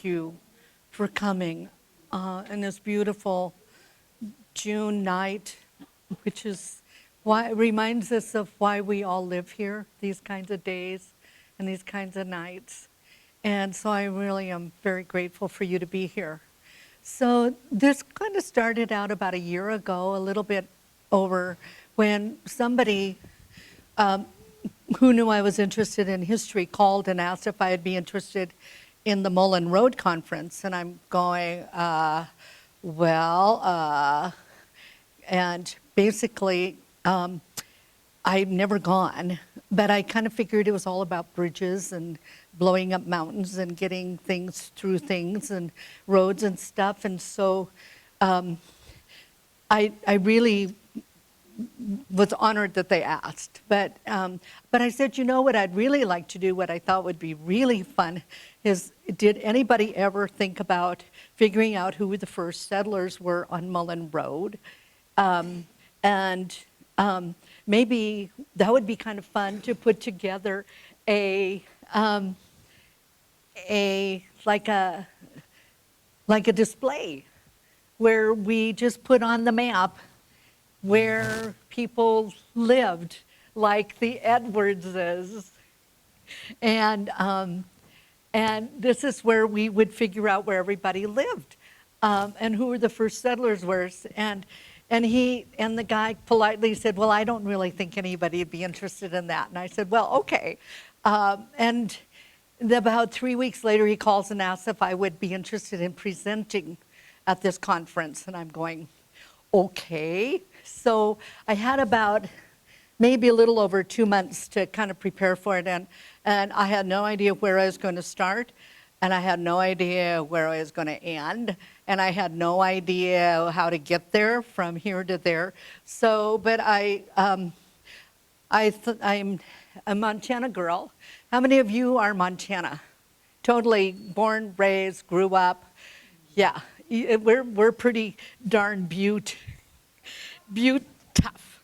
thank you for coming on this beautiful June night, which is why it reminds us of why we all live here, these kinds of days and these kinds of nights. And so I really am very grateful for you to be here. So this kind of started out about a year ago, a little bit over, when somebody who knew I was interested in history called and asked if I'd be interested in the Mullan Road conference. And I'm going, and basically, I've never gone, but I kind of figured it was all about bridges and blowing up mountains and getting things through things and roads and stuff. And so I really was honored that they asked. But I said, you know what I'd really like to do, what I thought would be really fun, is did anybody ever think about figuring out who the first settlers were on Mullan Road? Maybe that would be kind of fun to put together like a display where we just put on the map where people lived, like the Edwardses. And this is where we would figure out where everybody lived and who the first settlers were. And the guy politely said, well, I don't really think anybody would be interested in that. And I said, well, okay. And about 3 weeks later, he calls and asks if I would be interested in presenting at this conference. And I'm going, okay. So I had about maybe a little over 2 months to kind of prepare for it. And I had no idea where I was going to start. And I had no idea where I was going to end. And I had no idea how to get there from here to there. So, but I'm a Montana girl. How many of you are Montana? Totally born, raised, grew up. Yeah, we're pretty darn butte tough.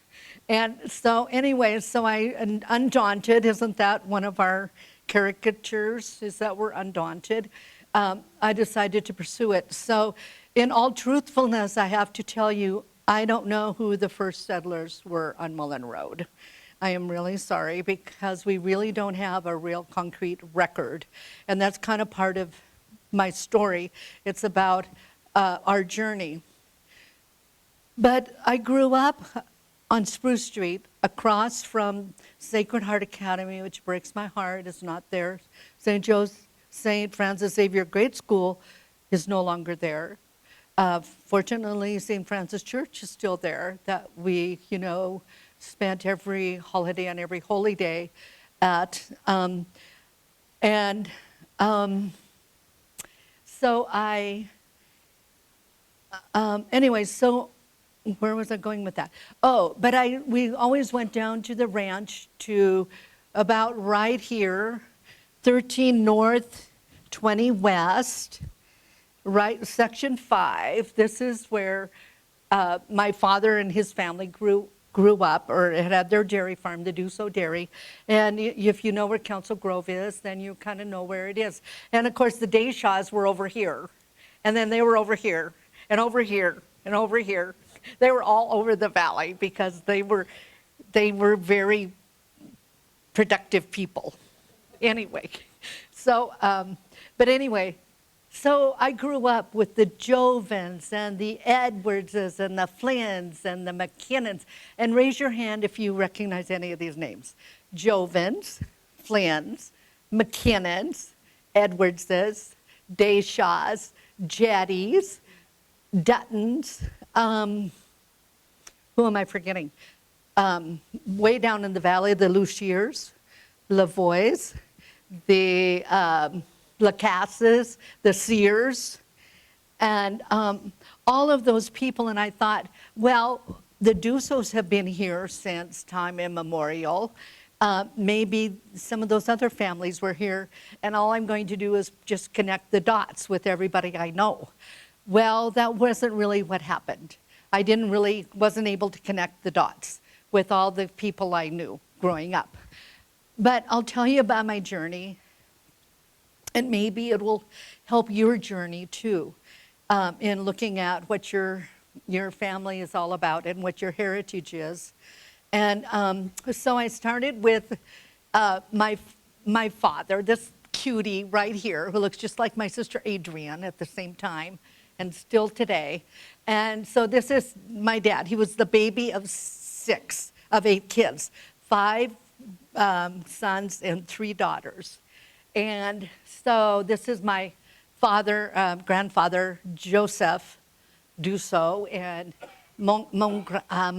And so anyway, so Undaunted, isn't that one of our caricatures, is that we're undaunted? I decided to pursue it. So in all truthfulness, I have to tell you, I don't know who the first settlers were on Mullan Road. I am really sorry, because we really don't have a real concrete record. And that's kind of part of my story. It's about our journey. But I grew up on Spruce Street, across from Sacred Heart Academy, which breaks my heart, is not there. St. Francis Xavier Grade School is no longer there. Fortunately, St. Francis Church is still there, that we, spent every holiday and every holy day at. Anyway, so where was I going with that? Oh, but we always went down to the ranch to about right here, 13 North, 20 West, right, Section 5. This is where my father and his family grew up, or had their dairy farm, the Dussault Dairy. And if you know where Council Grove is, then you kind of know where it is. And of course, the Dayshaws were over here. And then they were over here, and over here, and over here. They were all over the valley because they were very productive people. Anyway, so, so I grew up with the Jovens and the Edwardses and the Flynns and the McKinnons. And raise your hand if you recognize any of these names. Jovens, Flynns, McKinnons, Edwardses, Dayshaws, Jeddies, Duttons. Who am I forgetting? Way down in the valley, the Luciers, Lavoys, the Lacasses, the Sears, and all of those people. And I thought, well, the Dussaults have been here since time immemorial. Maybe some of those other families were here, and all I'm going to do is just connect the dots with everybody I know. Well, that wasn't really what happened. I wasn't able to connect the dots with all the people I knew growing up. But I'll tell you about my journey. And maybe it will help your journey too, in looking at what your family is all about and what your heritage is. And so I started with my father, this cutie right here, who looks just like my sister Adrienne at the same time, and still today. And so this is my dad. He was the baby of 8 kids, 5 sons and 3 daughters. And so this is my grandfather, Joseph Dussault, and ma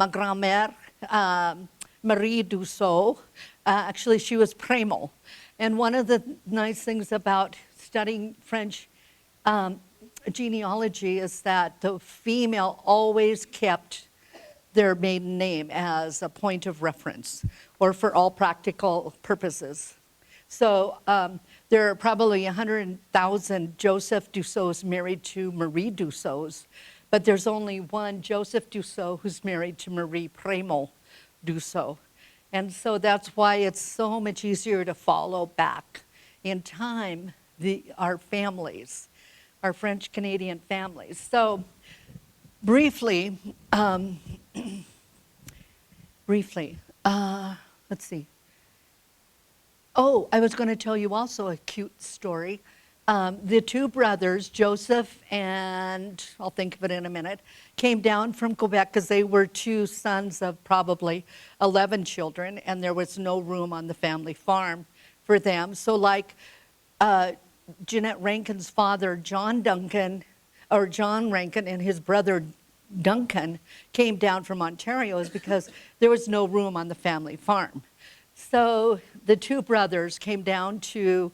grand-mère, Marie Dussault. Actually, she was Prémol. And one of the nice things about studying French genealogy is that the female always kept their maiden name as a point of reference, or for all practical purposes. So there are probably 100,000 Joseph Dussaults married to Marie Dussaults, but there's only one Joseph Dussault who's married to Marie Prémol Dussault. And so that's why it's so much easier to follow back in time our families, our French-Canadian families. So briefly, let's see. Oh, I was going to tell you also a cute story. The 2 brothers, Joseph and, I'll think of it in a minute, came down from Quebec because they were 2 sons of probably 11 children, and there was no room on the family farm for them. So like Jeanette Rankin's father, John Rankin, and his brother Duncan came down from Ontario is because there was no room on the family farm. So the 2 brothers came down to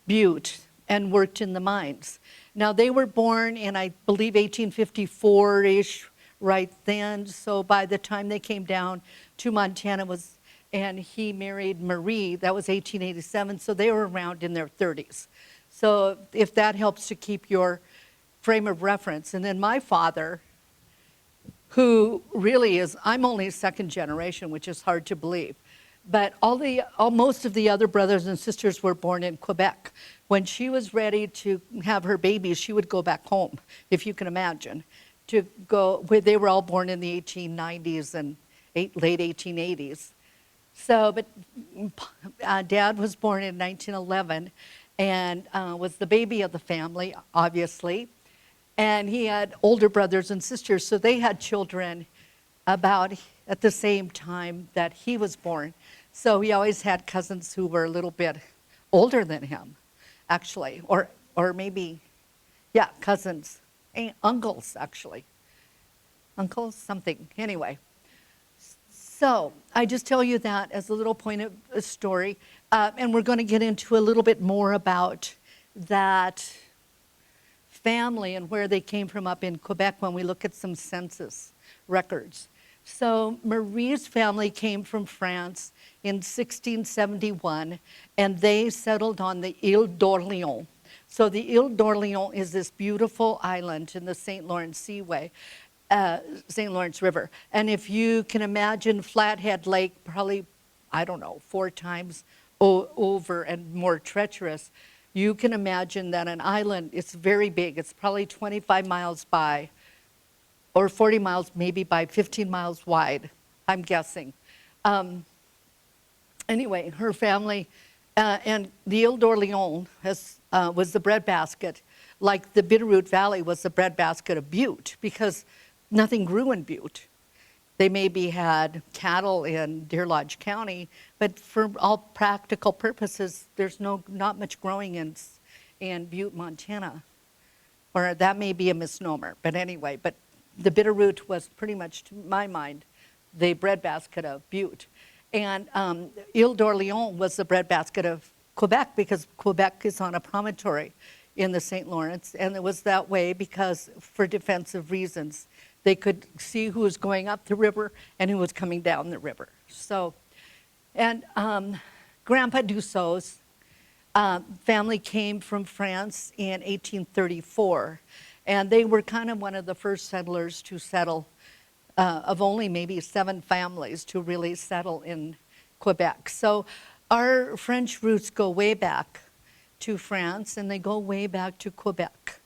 Butte and worked in the mines. Now they were born in, I believe, 1854-ish, right then. So by the time they came down to Montana and he married Marie, that was 1887. So they were around in their 30s. So if that helps to keep your frame of reference. And then my father, who really is, I'm only 2nd generation, which is hard to believe. But most of the other brothers and sisters were born in Quebec. When she was ready to have her babies, she would go back home, if you can imagine. They were all born in the 1890s and late 1880s. So, but Dad was born in 1911 and was the baby of the family, obviously. And he had older brothers and sisters, so they had children about at the same time that he was born. So he always had cousins who were a little bit older than him, actually, or maybe, yeah, cousins, uncles, actually. Uncles, something, anyway. So I just tell you that as a little point of a story, and we're going to get into a little bit more about that family and where they came from up in Quebec when we look at some census records. So Marie's family came from France in 1671, and they settled on the Ile d'Orléans. So the Ile d'Orléans is this beautiful island in the St. Lawrence Seaway, St. Lawrence River. And if you can imagine Flathead Lake, probably, I don't know, 4 times over and more treacherous, you can imagine that an island, it's very big. It's probably 25 miles by, or 40 miles maybe by 15 miles wide, I'm guessing. Anyway, her family, and the Ile d'Orléans was the breadbasket, like the Bitterroot Valley was the breadbasket of Butte, because nothing grew in Butte. They maybe had cattle in Deer Lodge County, but for all practical purposes, there's not much growing in Butte, Montana. Or that may be a misnomer, but anyway, but the Bitterroot was pretty much, to my mind, the breadbasket of Butte. And Ile d'Orléans was the breadbasket of Quebec, because Quebec is on a promontory in the St. Lawrence, and it was that way because for defensive reasons. They could see who was going up the river and who was coming down the river. So, and Grandpa Dussault's family came from France in 1834, and they were kind of one of the first settlers to settle, of only maybe 7 families to really settle in Quebec. So our French roots go way back to France, and they go way back to Quebec.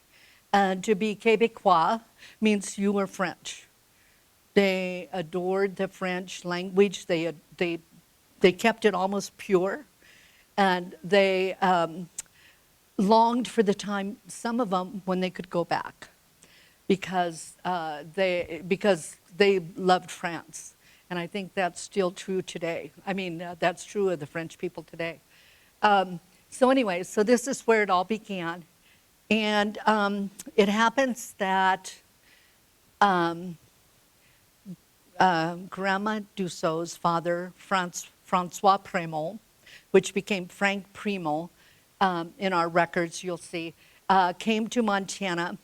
And to be Québécois means you were French. They adored the French language. They kept it almost pure, and they longed for the time, some of them, when they could go back, because they loved France. And I think that's still true today. I mean, that's true of the French people today. So anyway, so this is where it all began. And it happens that Grandma Dussault's father, Francois Prémont, which became Frank Primo in our records, you'll see, came to Montana,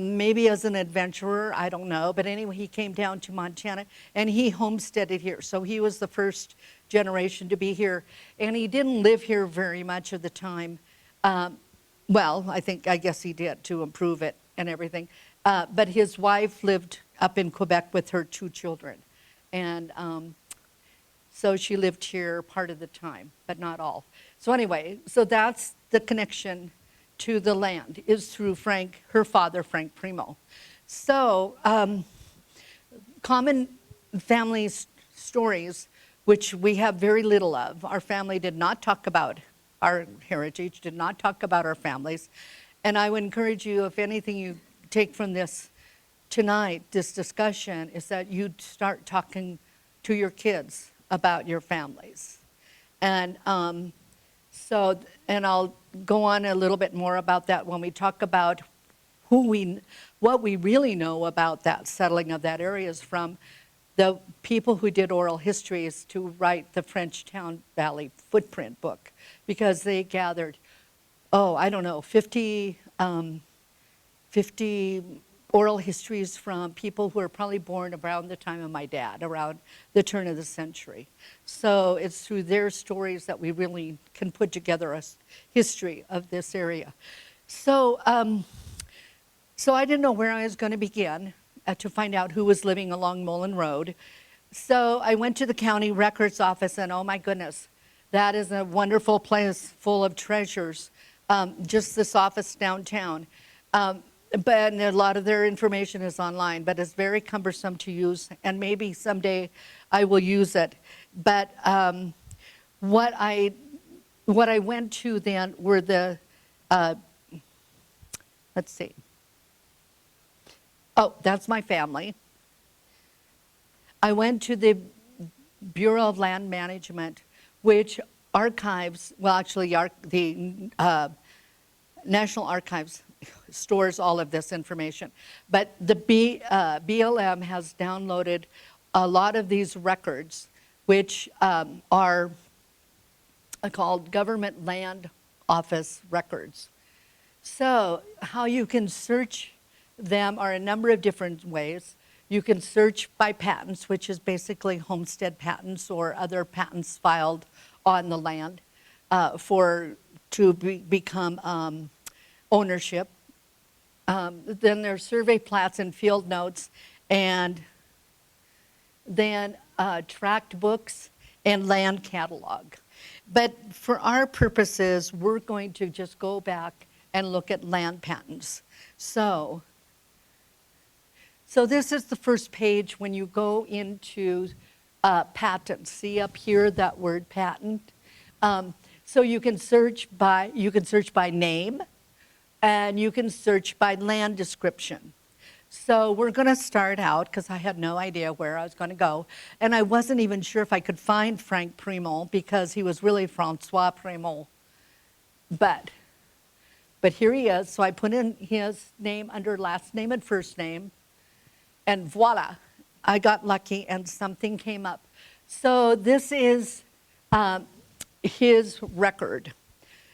maybe as an adventurer, I don't know. But anyway, he came down to Montana, and he homesteaded here. So he was the first generation to be here. And he didn't live here very much of the time. Well, I guess he did to improve it and everything. But his wife lived up in Quebec with her 2 children. And so she lived here part of the time, but not all. So anyway, so that's the connection to the land, is through her father, Frank Primo. So common family stories, which we have very little of. Our family did not talk about our heritage, did not talk about our families. And I would encourage you, if anything you take from this tonight, this discussion, is that you'd start talking to your kids about your families. And and I'll go on a little bit more about that when we talk about what we really know about that settling of that area is from the people who did oral histories to write the Frenchtown Valley Footprint book, because they gathered, 50 oral histories from people who were probably born around the time of my dad, around the turn of the century. So it's through their stories that we really can put together a history of this area. So, so I didn't know where I was going to begin to find out who was living along Mullan Road. So I went to the county records office, and oh my goodness, that is a wonderful place full of treasures, just this office downtown. But a lot of their information is online, but it's very cumbersome to use, and maybe someday I will use it. But what I went to then were the, let's see. Oh, that's my family. I went to the Bureau of Land Management, which archives, well, actually, the National Archives stores all of this information. But the BLM has downloaded a lot of these records, which are called Government Land Office records. So how you can search them are a number of different ways. You can search by patents, which is basically homestead patents or other patents filed on the land to become ownership. Then there's survey plats and field notes, and then tract books and land catalog. But for our purposes, we're going to just go back and look at land patents. So this is the first page when you go into patents. See up here that word patent? So you can search by name, and you can search by land description. So we're going to start out, because I had no idea where I was going to go, and I wasn't even sure if I could find Frank Primo, because he was really Francois Prémont. But here he is. So I put in his name under last name and first name, and voila, I got lucky and something came up. So this is his record.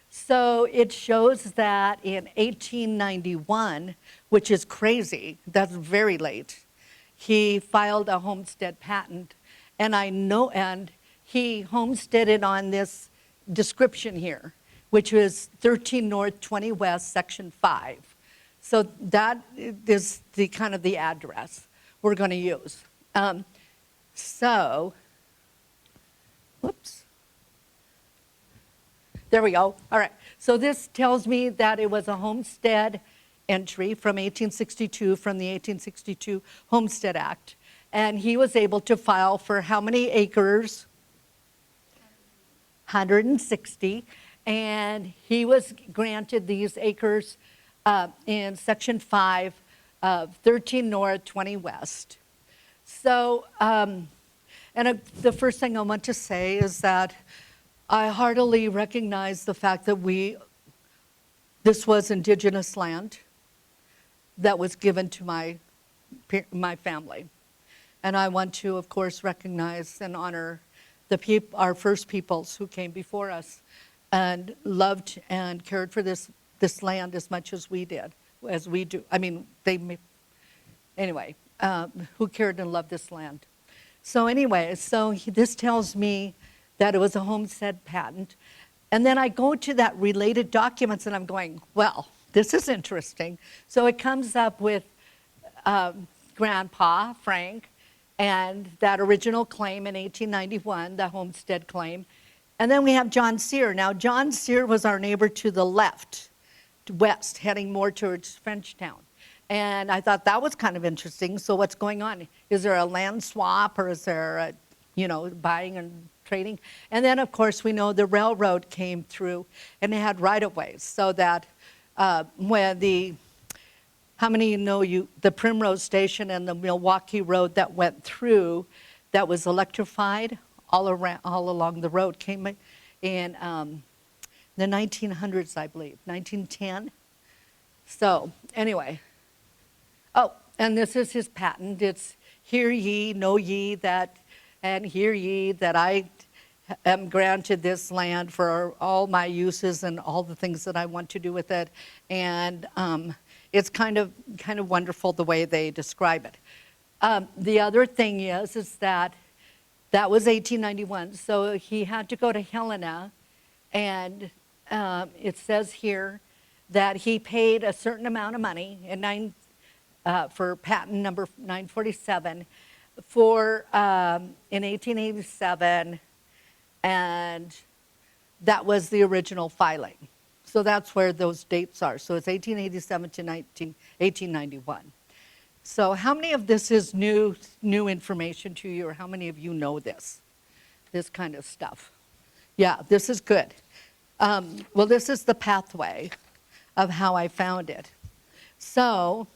So it shows that in 1891, which is crazy, that's very late, he filed a homestead patent, and he homesteaded on this description here, which was 13 North, 20 West, Section 5. So that is the kind of the address we're going to use. Whoops. There we go. All right. So this tells me that it was a homestead entry from 1862, from the 1862 Homestead Act. And he was able to file for how many acres? 160. And he was granted these acres in Section 5 of 13 North, 20 West. So, the first thing I want to say is that I heartily recognize the fact that this was indigenous land that was given to my family. And I want to, of course, recognize and honor our first peoples who came before us and loved and cared for this land as much as we did, as we do. I mean, who cared and loved this land. So anyway, this tells me that it was a homestead patent. And then I go to that related documents and I'm going, well, this is interesting. So it comes up with Grandpa, Frank, and that original claim in 1891, the homestead claim. And then we have John Sear. Now, John Sear was our neighbor to the left, west, heading more towards Frenchtown. And I thought that was kind of interesting. So what's going on? Is there a land swap, or is there buying and trading? And then, of course, we know the railroad came through and it had right-of-ways, so that how many know the Primrose Station and the Milwaukee Road that went through, that was electrified all along the road, came in the 1900s, I believe, 1910. So anyway, and this is his patent. It's hear ye, know ye that, and hear ye that I am granted this land for all my uses and all the things that I want to do with it. And it's kind of wonderful the way they describe it. The other thing is that was 1891. So he had to go to Helena, and it says here that he paid a certain amount of money for patent number 947 in 1887, and that was the original filing. So that's where those dates are. So it's 1887 to 1891. So how many of this is new information to you, or how many of you know this kind of stuff? Yeah, this is good. Well, this is the pathway of how I found it. So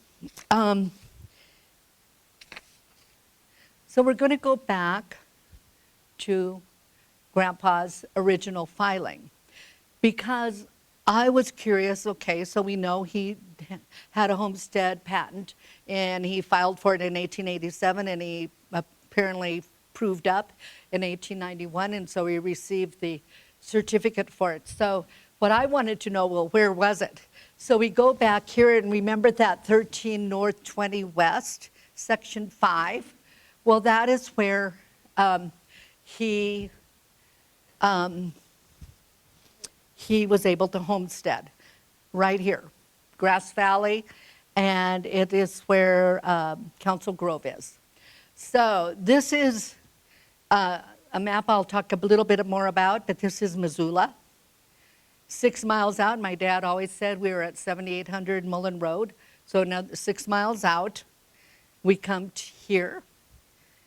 we're going to go back to Grandpa's original filing, because I was curious. Okay, so we know he had a homestead patent, and he filed for it in 1887, and he apparently proved up in 1891, and so he received the certificate for it. So what I wanted to know, well, where was it? So we go back here and remember that 13 North, 20 West, Section 5. Well, that is where he was able to homestead, right here, Grass Valley, and it is where Council Grove is. So this is a map I'll talk a little bit more about, but this is Missoula. 6 miles out, my dad always said we were at 7800 Mullan Road. So now 6 miles out, we come here,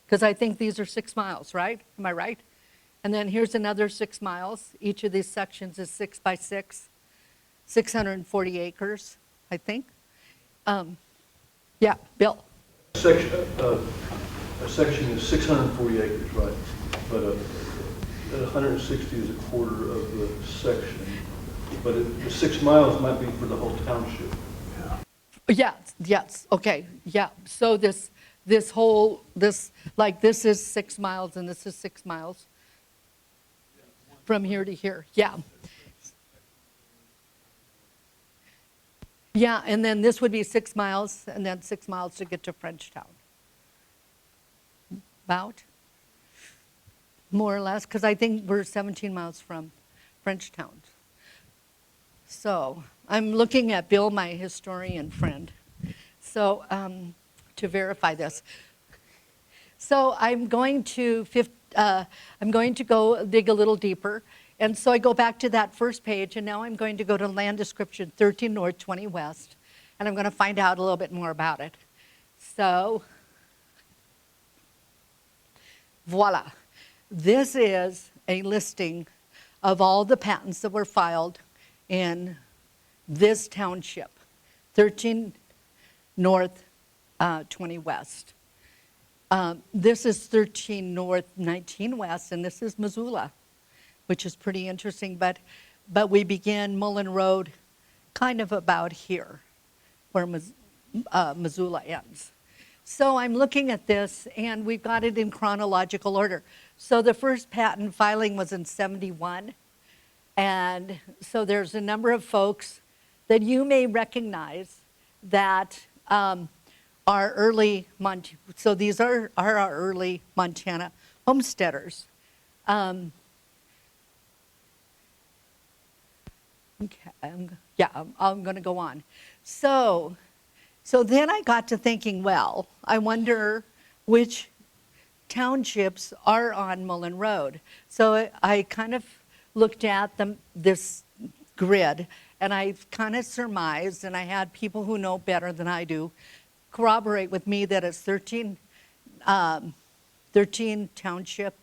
because I think these are 6 miles, right? Am I right? And then here's another 6 miles. Each of these sections is 6 by 6, 640 acres, I think. Yeah, Bill. A section is 640 acres, right? But 160 is a quarter of the section. But the 6 miles might be for the whole township. Yeah. Yes. Okay. Yeah. So this is 6 miles, and this is 6 miles from here to here. Yeah. Yeah, and then this would be 6 miles, and then 6 miles to get to Frenchtown. About, more or less, because I think we're 17 miles from Frenchtown. So I'm looking at Bill, my historian friend, so to verify this. So I'm going to go dig a little deeper, And so I go back to that first page, and now I'm going to go to land description 13 north, 20 west, and I'm going to find out a little bit more about it. So, voila. This is a listing of all the patents that were filed in this township, 13 north, 20 west. This is 13 north, 19 west, and this is Missoula, which is pretty interesting. But we begin Mullan Road kind of about here, where Missoula ends. So I'm looking at this, and we've got it in chronological order. So the first patent filing was in 71, and so there's a number of folks that you may recognize that are early, so these are our early Montana homesteaders. Okay, I'm going to go on. So then I got to thinking, well, I wonder which townships are on Mullan Road. So I kind of looked at this grid, and I kind of surmised, and I had people who know better than I do corroborate with me that it's 13 township,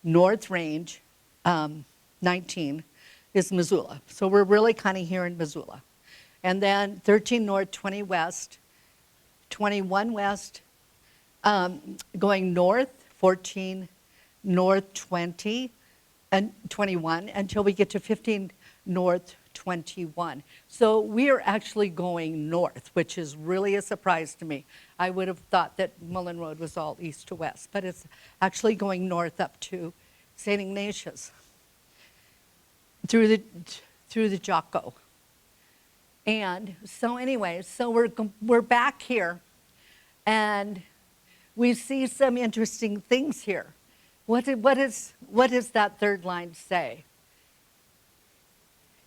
North Range, 19 is Missoula. So we're really kind of here in Missoula. And then 13 north, 20 west, 21 west, going north, 14 north, 20, and 21, until we get to 15 north, 21. So we are actually going north, which is really a surprise to me. I would have thought that Mullan Road was all east to west, but it's actually going north up to St. Ignatius through the Jocko. And so anyway, so we're back here, and we see some interesting things here. What does that third line say?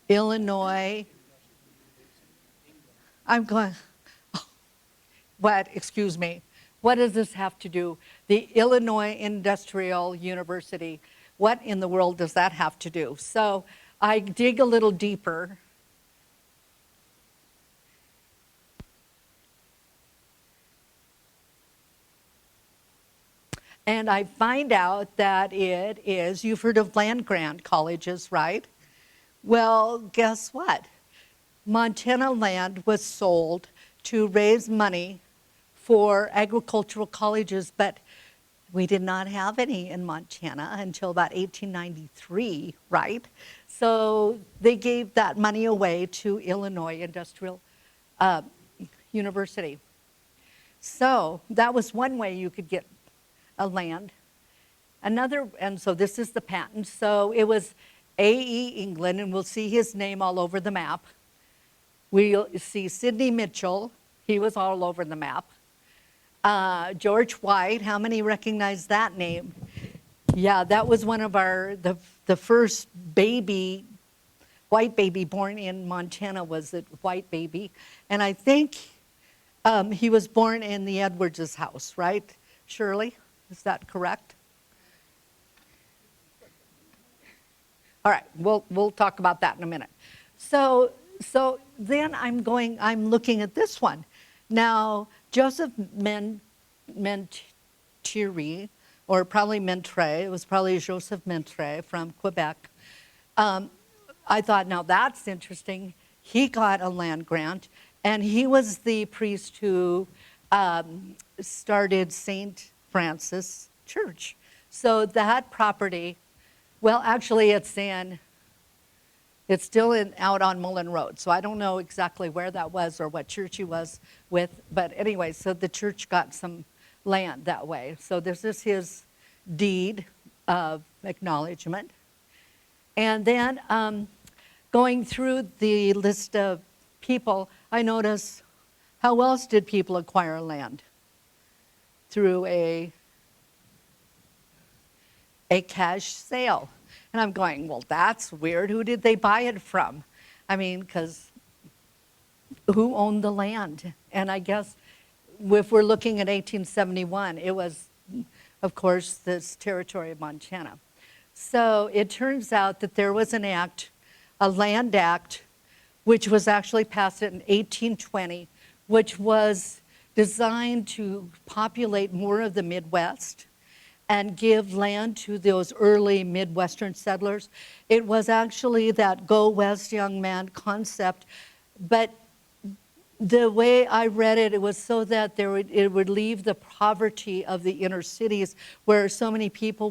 Illinois. I'm going, oh, what, excuse me, what does this have to do? The Illinois Industrial University, what in the world does that have to do? So I dig a little deeper. And I find out that it is, you've heard of land-grant colleges, right? Well, guess what? Montana land was sold to raise money for agricultural colleges, but we did not have any in Montana until about 1893, right? So they gave that money away to Illinois Industrial University. So that was one way you could get a land. Another, and so this is the patent. So it was A.E. England, and we'll see his name all over the map. We'll see Sidney Mitchell, he was all over the map. George White, how many recognize that name? Yeah, that was one of the first baby, white baby born in Montana was a white baby. And I think he was born in the Edwards' house, right, Shirley? Is that correct? All right, we'll talk about that in a minute. So then I'm looking at this one. Now, Joseph Mentire, or probably Mentre, it was probably Joseph Mentre from Quebec. I thought, now that's interesting. He got a land grant, and he was the priest who started St. Francis Church. So that property, well, actually it's still out on Mullan Road. So I don't know exactly where that was or what church he was with. But anyway, so the church got some land that way. So this is his deed of acknowledgement. And then going through the list of people, I notice how else did people acquire land? Through a cash sale. And I'm going, well, that's weird. Who did they buy it from? I mean, because who owned the land? And I guess if we're looking at 1871, it was, of course, this territory of Montana. So it turns out that there was an act, a land act, which was actually passed in 1820, which was designed to populate more of the Midwest and give land to those early Midwestern settlers. It was actually that go west young man concept, but the way I read it, it was so that it would leave the poverty of the inner cities where so many people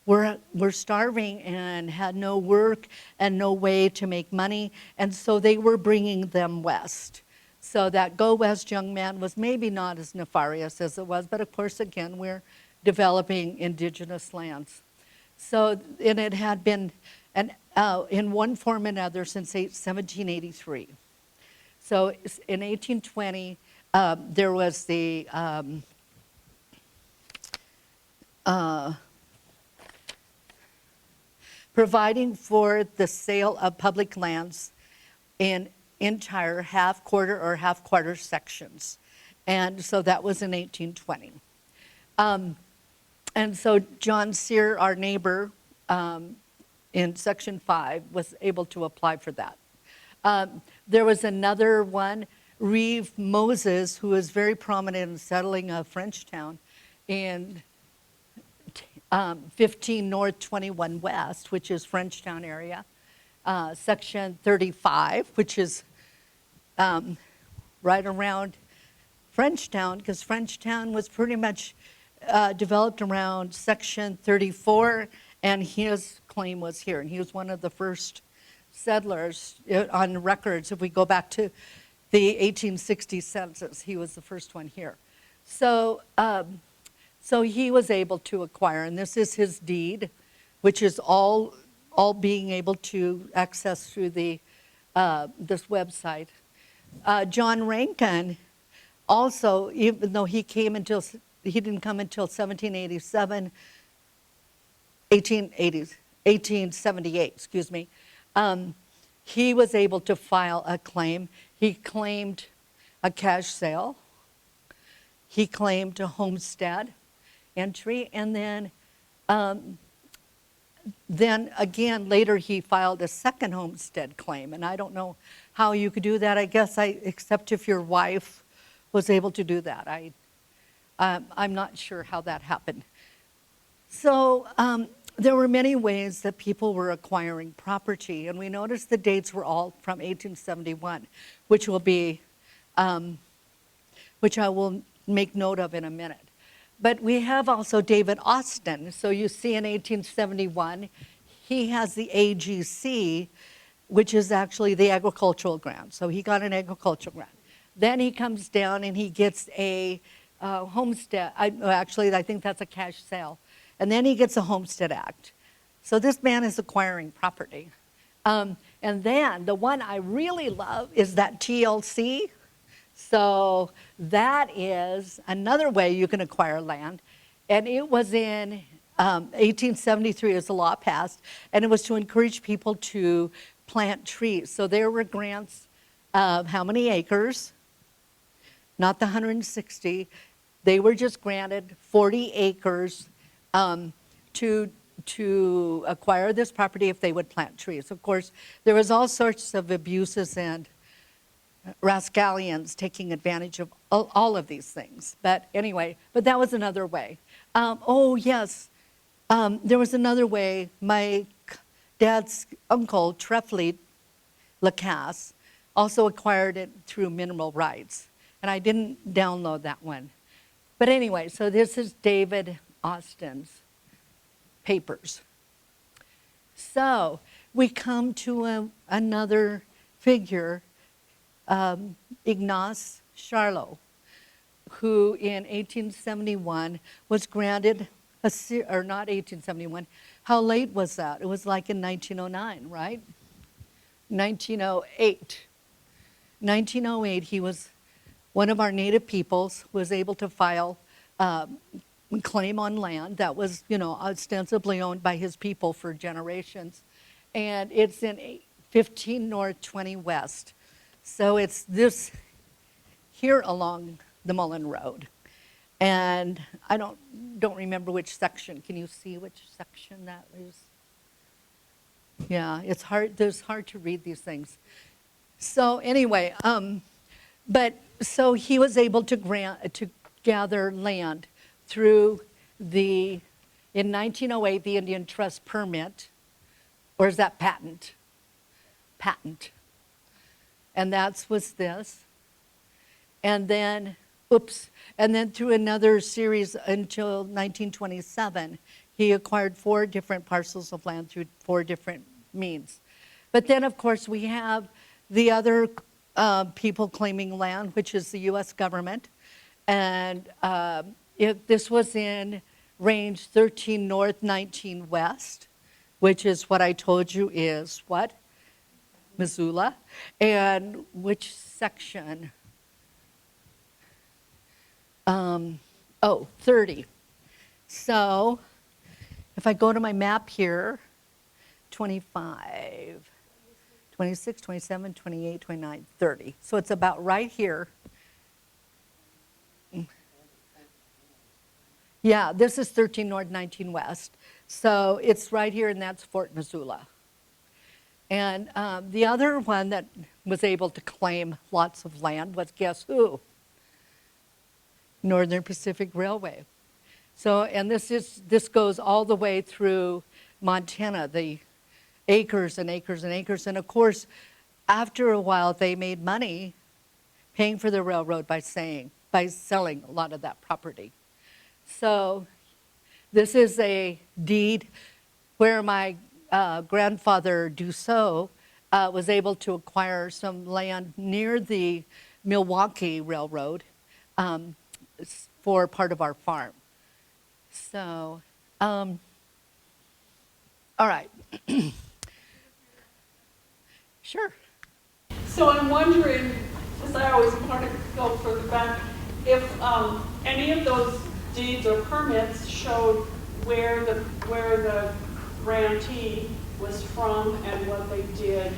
were starving and had no work and no way to make money, and so they were bringing them west. So that go west young man was maybe not as nefarious as it was, but of course, again, we're developing indigenous lands. So, and it had been in one form or another since 1783. So in 1820, there was the providing for the sale of public lands in entire half-quarter or half-quarter sections. And so that was in 1820. And so John Sear, our neighbor, in Section 5, was able to apply for that. There was another one, Reeve Moses, who was very prominent in settling a French town in 15 North, 21 West, which is Frenchtown area. Section 35, which is right around Frenchtown, because Frenchtown was pretty much developed around Section 34, and his claim was here. And he was one of the first settlers on records. If we go back to the 1860 census, he was the first one here. So, so he was able to acquire, and this is his deed, which is all being able to access through the this website. John Rankin also, even though he didn't come until 1878, excuse me, he was able to file a claim. He claimed a cash sale. He claimed a homestead entry, and then again, later he filed a second homestead claim, and I don't know how you could do that. I guess except if your wife was able to do that. I'm not sure how that happened. So there were many ways that people were acquiring property, and we noticed the dates were all from 1871, which I will make note of in a minute. But we have also David Austin. So you see in 1871, he has the AGC, which is actually the agricultural grant. So he got an agricultural grant. Then he comes down and he gets a homestead. Actually, I think that's a cash sale. And then he gets a Homestead Act. So this man is acquiring property. And then the one I really love is that TLC. So that is another way you can acquire land. And it was in 1873 as the law passed, and it was to encourage people to plant trees. So there were grants of how many acres, not the 160. They were just granted 40 acres to acquire this property if they would plant trees. Of course, there was all sorts of abuses and rascallions taking advantage of all of these things. But anyway, but that was another way. Oh, yes, there was another way. My dad's uncle, Trefleet Lacasse, also acquired it through mineral rights. And I didn't download that one. But anyway, so this is David Austin's papers. So we come to another figure, Ignace Charlot, who in 1871 was granted or not 1871, how late was that? It was like in 1909, right? 1908. 1908, he was one of our native peoples, was able to file claim on land that was, ostensibly owned by his people for generations. And it's in 15 North, 20 West. So it's this here along the Mullan Road. And I don't remember which section. Can you see which section that is? Yeah, it's hard, it's hard to read these things. So anyway, so he was able to gather land through in 1908, the Indian Trust Permit, or is that patent? Patent. And was this. And then, and then through another series until 1927, he acquired 4 different parcels of land through 4 different means. But then, of course, we have the other people claiming land, which is the U.S. government. And this was in range 13 north, 19 west, which is what I told you is what? Missoula. And which section? 30. So if I go to my map here, 25, 26, 27, 28, 29, 30. So it's about right here. Yeah, this is 13 north, 19 west. So it's right here, and that's Fort Missoula. And the other one that was able to claim lots of land was, guess who? Northern Pacific Railway. So, and this goes all the way through Montana, the acres and acres and acres. And of course, after a while, they made money paying for the railroad by selling a lot of that property. So this is a deed where my grandfather Dussault was able to acquire some land near the Milwaukee Railroad for part of our farm. So, all right. Sure. So I'm wondering, because I always want to go further back, if any of those deeds or permits showed where the grantee was from and what they did.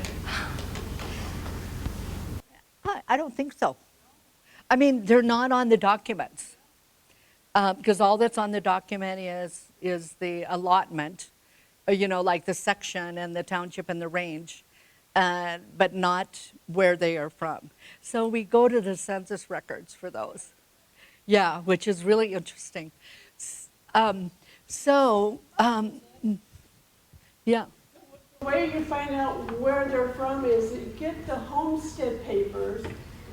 I don't think so. I mean, they're not on the documents, because all that's on the document is the allotment, like the section and the township and the range, but not where they are from. So we go to the census records for those. Yeah, which is really interesting. Yeah. The way you find out where they're from is you get the homestead papers,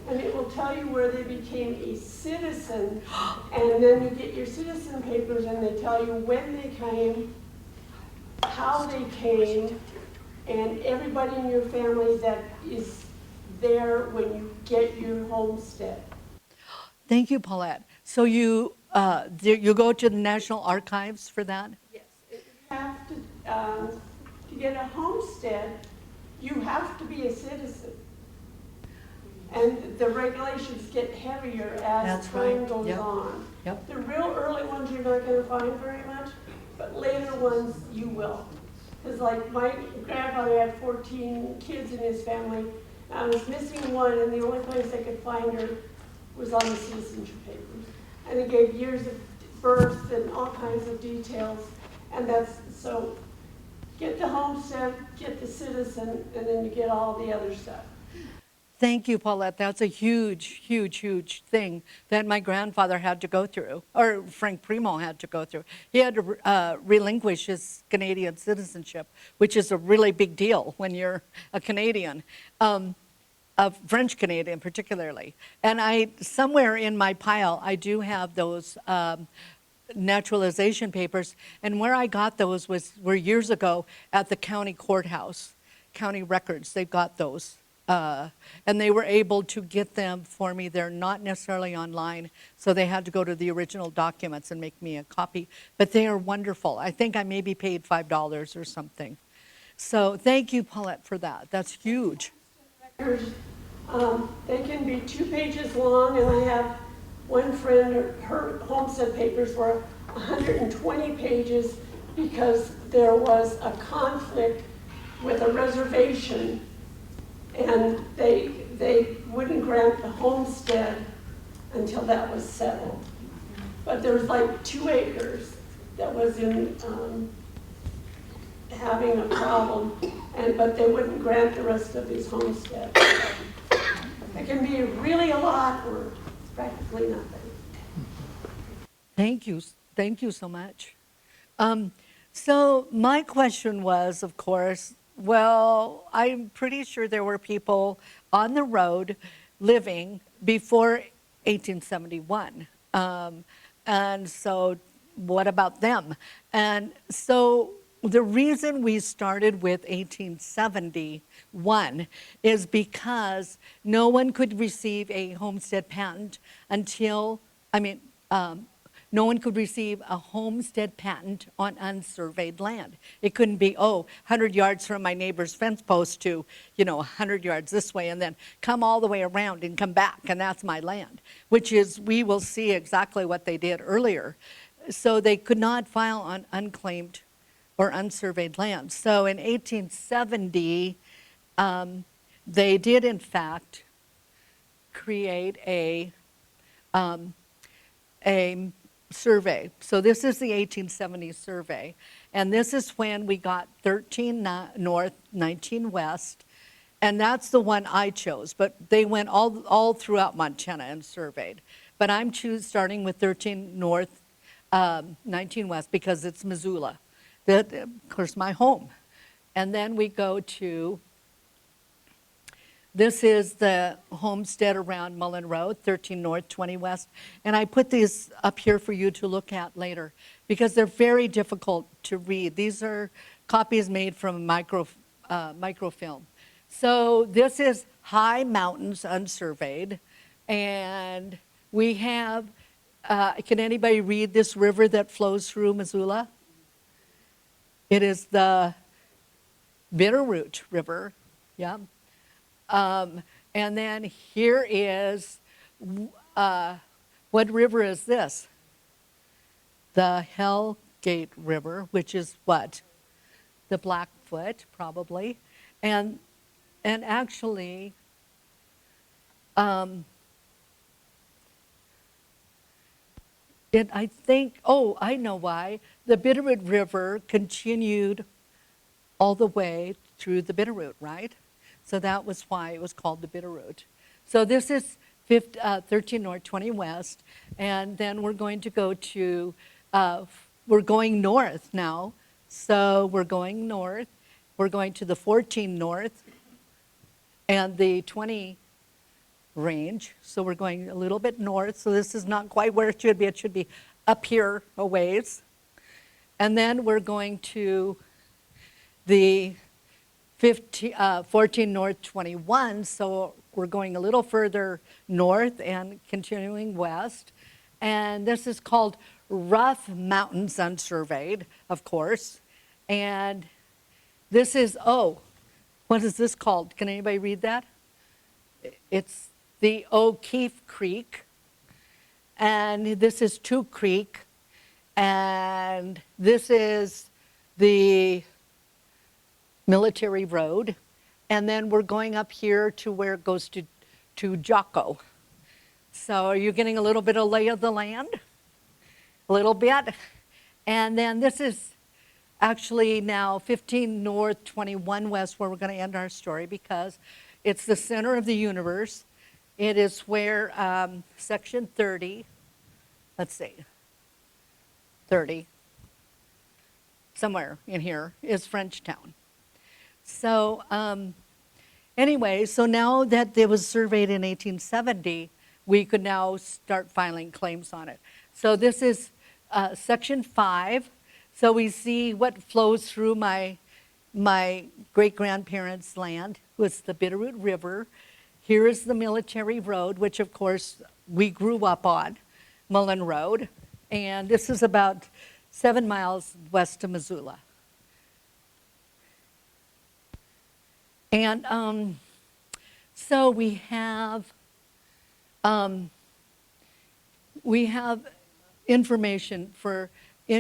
and it will tell you where they became a citizen, and then you get your citizen papers, and they tell you when they came, how they came, and everybody in your family that is there when you get your homestead. Thank you, Paulette. So you go to the National Archives for that? Yes, you have to get a homestead, you have to be a citizen. And the regulations get heavier as time goes on. Yep. The real early ones you're not going to find very much, but later ones you will. Because like my grandfather had 14 kids in his family, and I was missing one, and the only place I could find her was on the citizenship papers. And it gave years of birth and all kinds of details. And so get the homestead, get the citizen, and then you get all the other stuff. Thank you, Paulette. That's a huge, huge, huge thing that my grandfather had to go through, or Frank Primo had to go through. He had to relinquish his Canadian citizenship, which is a really big deal when you're a Canadian, a French Canadian particularly. And somewhere in my pile, I do have those naturalization papers. And where I got those were years ago at the county courthouse, county records. They've got those. And they were able to get them for me. They're not necessarily online, so they had to go to the original documents and make me a copy. But they are wonderful. I think I maybe paid $5 or something. So thank you, Paulette, for that. That's huge. They can be 2 pages long, and I have one friend, her homestead papers were 120 pages because there was a conflict with a reservation, and they wouldn't grant the homestead until that was settled. But there was like 2 acres that was in having a problem, but they wouldn't grant the rest of his homestead. It can be really a lot, or it's practically nothing. Thank you so much. So my question was, of course, well, I'm pretty sure there were people on the road living before 1871. And so what about them? And so the reason we started with 1871 is because no one could receive a homestead patent until, no one could receive a homestead patent on unsurveyed land. It couldn't be, 100 yards from my neighbor's fence post to, 100 yards this way, and then come all the way around and come back, and that's my land, which is, we will see exactly what they did earlier. So they could not file on unclaimed or unsurveyed land. So in 1870, they did, in fact, create a survey. So this is the 1870 survey. And this is when we got 13 north, 19 west. And that's the one I chose. But they went all throughout Montana and surveyed. But I'm starting with 13 north, 19 west, because it's Missoula. That, of course, my home. And then we go to, this is the homestead around Mullan Road, 13 north, 20 west. And I put these up here for you to look at later because they're very difficult to read. These are copies made from microfilm. So this is high mountains unsurveyed. And we have, can anybody read this river that flows through Missoula? It is the Bitterroot River, yeah. And then here is, what river is this? The Hellgate River, which is what? The Blackfoot, probably. And actually, I think, I know why. The Bitterroot River continued all the way through the Bitterroot, right? So that was why it was called the Bitterroot. So this is 13 north, 20 west, and then we're going to go to, we're going north now. So we're going north. We're going to the 14 north and the 20 range. So we're going a little bit north. So this is not quite where it should be. It should be up here a ways. And then we're going to the 14 north, 21. So we're going a little further north and continuing west. And this is called Rough Mountains Unsurveyed, of course. And this is, what is this called? Can anybody read that? It's the O'Keefe Creek. And this is Two Creek. And this is the Military Road. And then we're going up here to where it goes to Jocko. So are you getting a little bit of lay of the land? A little bit. And then this is actually now 15 north, 21 west, where we're going to end our story because it's the center of the universe. It is where section 30, let's see, 30, somewhere in here is Frenchtown. So anyway, so now that it was surveyed in 1870, we could now start filing claims on it. So this is section 5. So we see what flows through my great-grandparents' land was the Bitterroot River. Here is the Military Road, which of course we grew up on, Mullan Road. And this is about 7 miles west of Missoula. And so we have information for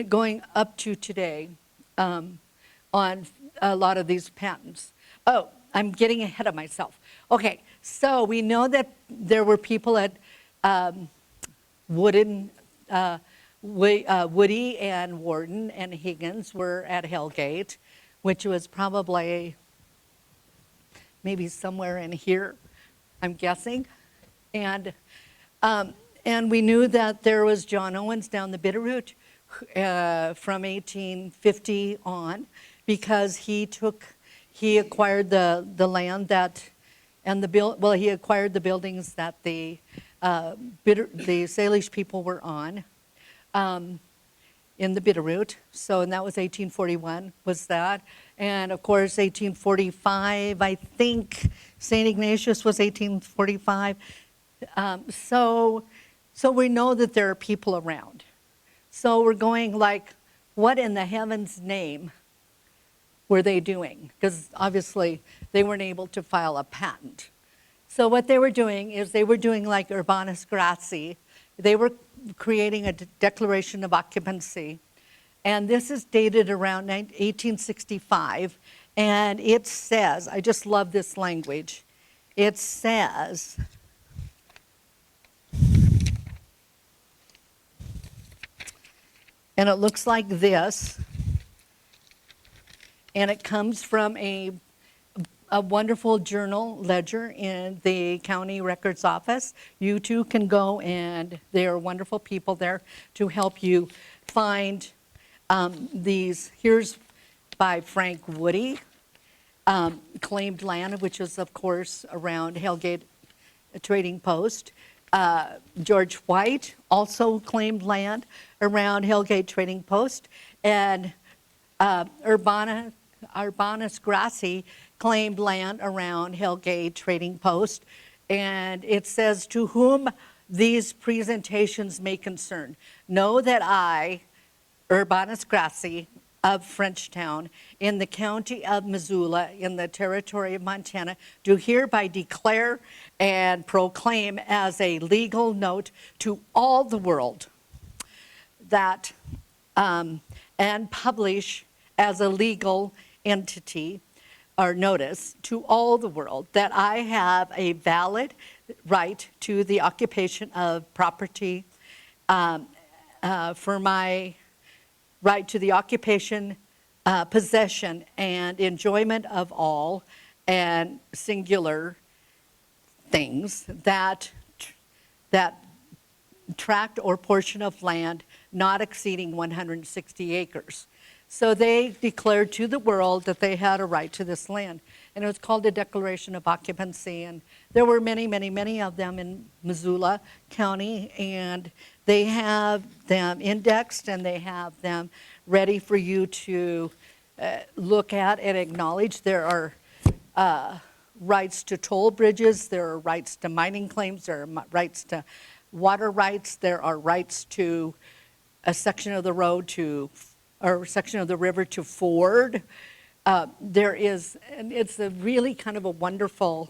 going up to today on a lot of these patents. Oh, I'm getting ahead of myself. Okay, so we know that there were people at Woody and Warden and Higgins were at Hellgate. which was probably maybe somewhere in here, I'm guessing. And we knew that there was John Owens down the Bitterroot from 1850 on, because he acquired the land that, and he acquired the buildings that the Salish people were on in the Bitterroot. So, and that was 1841, was that. And of course, 1845, I think St. Ignatius was 1845. So we know that there are people around. So we're going like, what in the heaven's name were they doing? Because obviously they weren't able to file a patent. So what they were doing is they were doing like urbanus gratiae. They were creating a declaration of occupancy. And this is dated around 1865. And it says, I just love this language. It says, and it looks like this, and it comes from a wonderful journal ledger in the county records office. You too can go, and there are wonderful people there to help you find these. Here's by Frank Woody, claimed land, which is of course around Hellgate Trading Post. George White also claimed land around Hellgate Trading Post, and Urbanus Grassi claimed land around Hellgate Trading Post. And it says, to whom these presentations may concern, know that I, Urbanus Grassi of Frenchtown, in the county of Missoula, in the territory of Montana, do hereby declare and proclaim as a legal note to all the world that, and publish as a legal entity or notice to all the world that I have a valid right to the occupation of property, for my right to the occupation, possession, and enjoyment of all and singular things that tract or portion of land not exceeding 160 acres. So they declared to the world that they had a right to this land. And it was called a Declaration of Occupancy. And there were many, many, many of them in Missoula County. And they have them indexed, and they have them ready for you to look at and acknowledge. There are rights to toll bridges. There are rights to mining claims. There are rights to water rights. There are rights to a section of the road or section of the river to ford. There is, and it's a really kind of a wonderful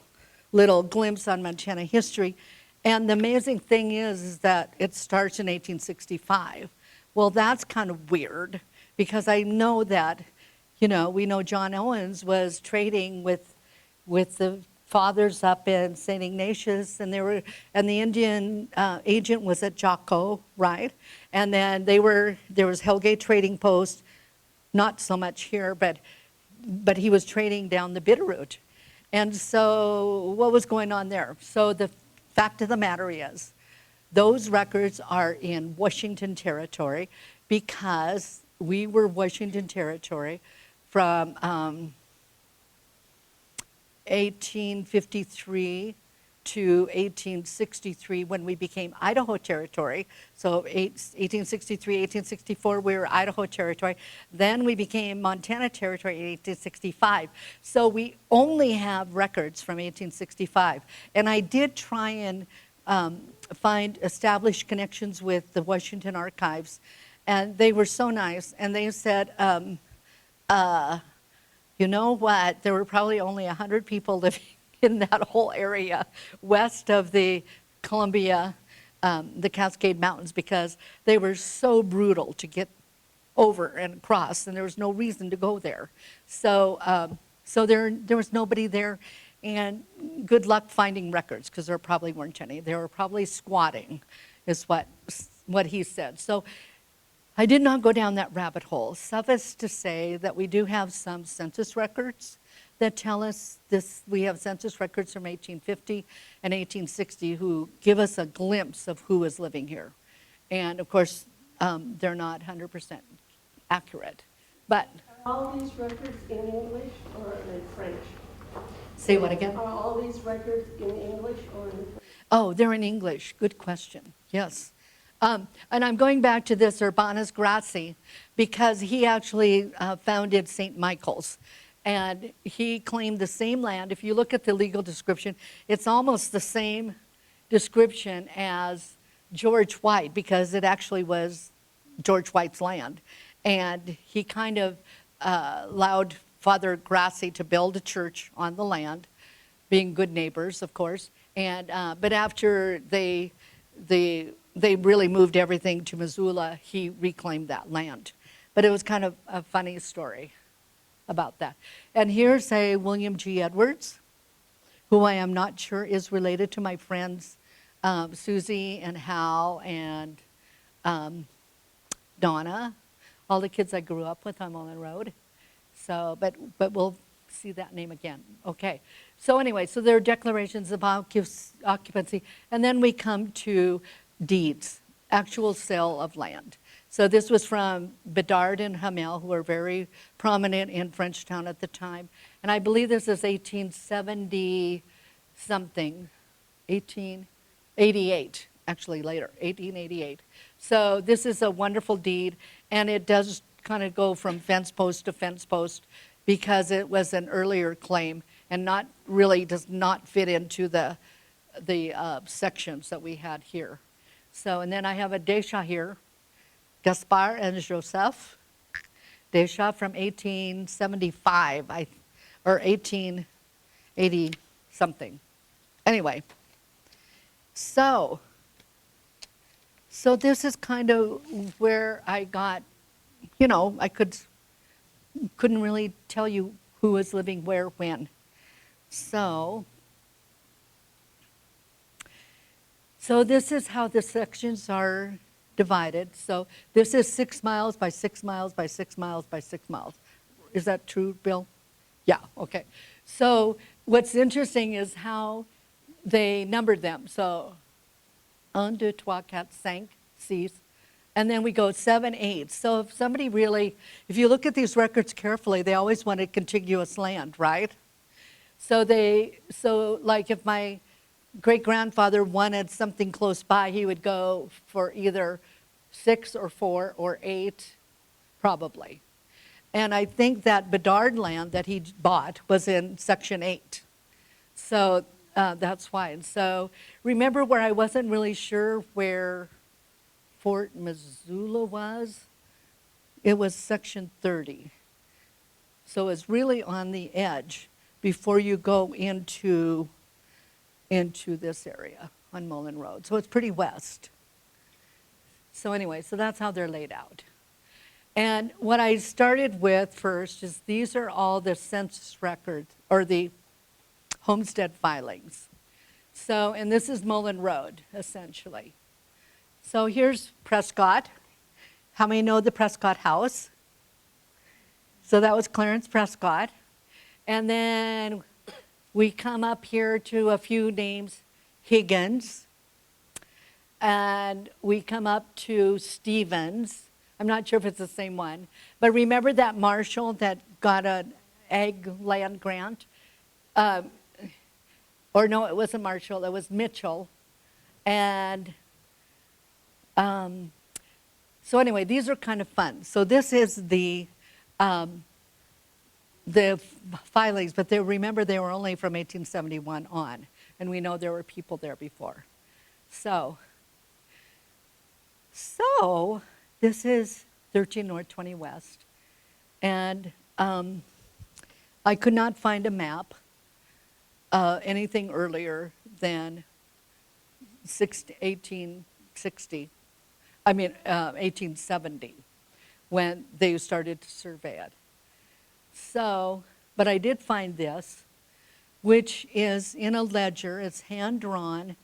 little glimpse on Montana history. And the amazing thing is that it starts in 1865. Well, that's kind of weird, because I know that, we know John Owens was trading with the fathers up in St. Ignatius, and the Indian agent was at Jocko, right? And then there was Hellgate Trading Post, not so much here, but he was trading down the Bitterroot. And so what was going on there? So the fact of the matter is, those records are in Washington Territory, because we were Washington Territory from 1853 to 1863, when we became Idaho Territory. So 1863, 1864, we were Idaho Territory. Then we became Montana Territory in 1865. So we only have records from 1865. And I did try and establish connections with the Washington Archives, and they were so nice. And they said, you know what, there were probably only 100 people living in that whole area west of the Columbia, the Cascade Mountains, because they were so brutal to get over and across, and there was no reason to go there. So there was nobody there, and good luck finding records, because there probably weren't any. They were probably squatting, is what he said. So I did not go down that rabbit hole. Suffice to say that we do have some census records that tell us this. We have census records from 1850 and 1860 who give us a glimpse of who is living here. And of course, they're not 100% accurate. But Are all these records in English or in French? say what again? Are all these records in English or in French? Oh, they're in English. Good question. Yes. And I'm going back to this Urbanus Grassi because he actually founded St. Michael's. And he claimed the same land. If you look at the legal description, it's almost the same description as George White because it actually was George White's land. And he kind of allowed Father Grassi to build a church on the land, being good neighbors, of course. And but after they really moved everything to Missoula, he reclaimed that land. But it was kind of a funny story about that. And here's a William G. Edwards, who I am not sure is related to my friends Susie and Hal and Donna, all the kids I grew up with on Mullan Road. So, but we'll see that name again. Okay. So anyway, so there are declarations of occupancy, and then we come to deeds, actual sale of land. So this was from Bedard and Hamel, who were very prominent in Frenchtown at the time. And I believe this is 1870 something, 1888, actually later, 1888. So this is a wonderful deed, and it does kind of go from fence post to fence post because it was an earlier claim and not really does not fit into the sections that we had here. So, and then I have a Deschamps here, Gaspard and Joseph Deschamps from 1875, or 1880 something. Anyway, so this is kind of where I got, you know, I couldn't really tell you who was living where when. So this is how the sections are divided. So this is 6 miles by 6 miles by 6 miles by 6 miles. Is that true, Bill? Yeah, okay. So what's interesting is how they numbered them. So 1, 2, 3, 4, 5, 6, and then we go 7, 8. So if somebody really, if you look at these records carefully, they always wanted contiguous land, right? So like if my great-grandfather wanted something close by, he would go for either 6 or 4 or 8, probably. And I think that Bedard land that he bought was in Section 8. So that's why. And so remember where I wasn't really sure where Fort Missoula was? It was Section 30. So it's really on the edge before you go into this area on Mullan Road. So it's pretty west. So anyway, so that's how they're laid out. And what I started with first is these are all the census records, or the homestead filings. So, and this is Mullan Road, essentially. So here's Prescott. How many know the Prescott house? So that was Clarence Prescott. And then we come up here to a few names, Higgins. And we come up to Stevens. I'm not sure if it's the same one. But remember that Marshall that got an ag land grant? Or no, it wasn't Marshall, it was Mitchell. And so anyway, these are kind of fun. So this is the filings, but remember they were only from 1871 on, and we know there were people there before. So this is 13 North 20 West, and I could not find a map, anything earlier than 1860. I mean 1870, when they started to survey it. So, but I did find this, which is in a ledger. It's hand-drawn,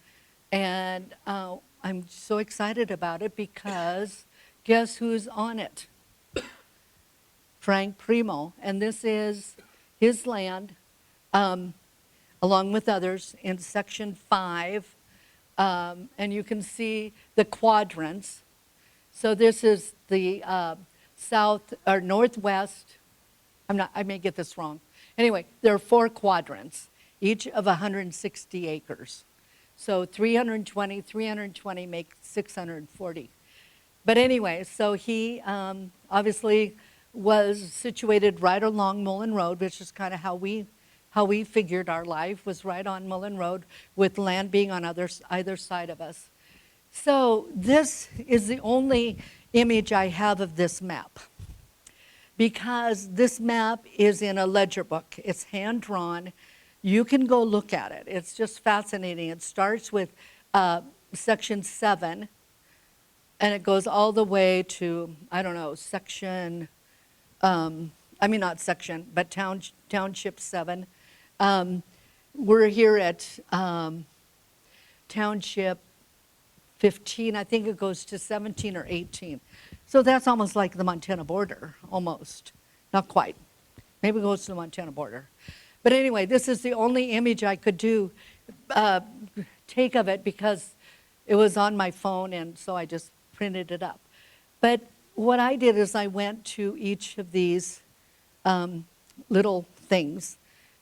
and I'm so excited about it because Guess who's on it? Frank Primo. And this is his land, along with others, in Section 5. And you can see the quadrants. So this is the south or northwest. I may get this wrong. Anyway, there are 4 quadrants, each of 160 acres. So 320 make 640. But anyway, so he obviously was situated right along Mullan Road, which is kind of how we figured our life, was right on Mullan Road, with land being on either side of us. So this is the only image I have of this map, because this map is in a ledger book. It's hand-drawn. You can go look at it. It's just fascinating. It starts with Section 7, and it goes all the way to, I don't know, section, not section, but Township 7. We're here at Township 15. I think it goes to 17 or 18. So that's almost like the Montana border, almost. Not quite. Maybe it goes to the Montana border. But anyway, this is the only image I could take of it, because it was on my phone, and so I just printed it up. But what I did is I went to each of these little things,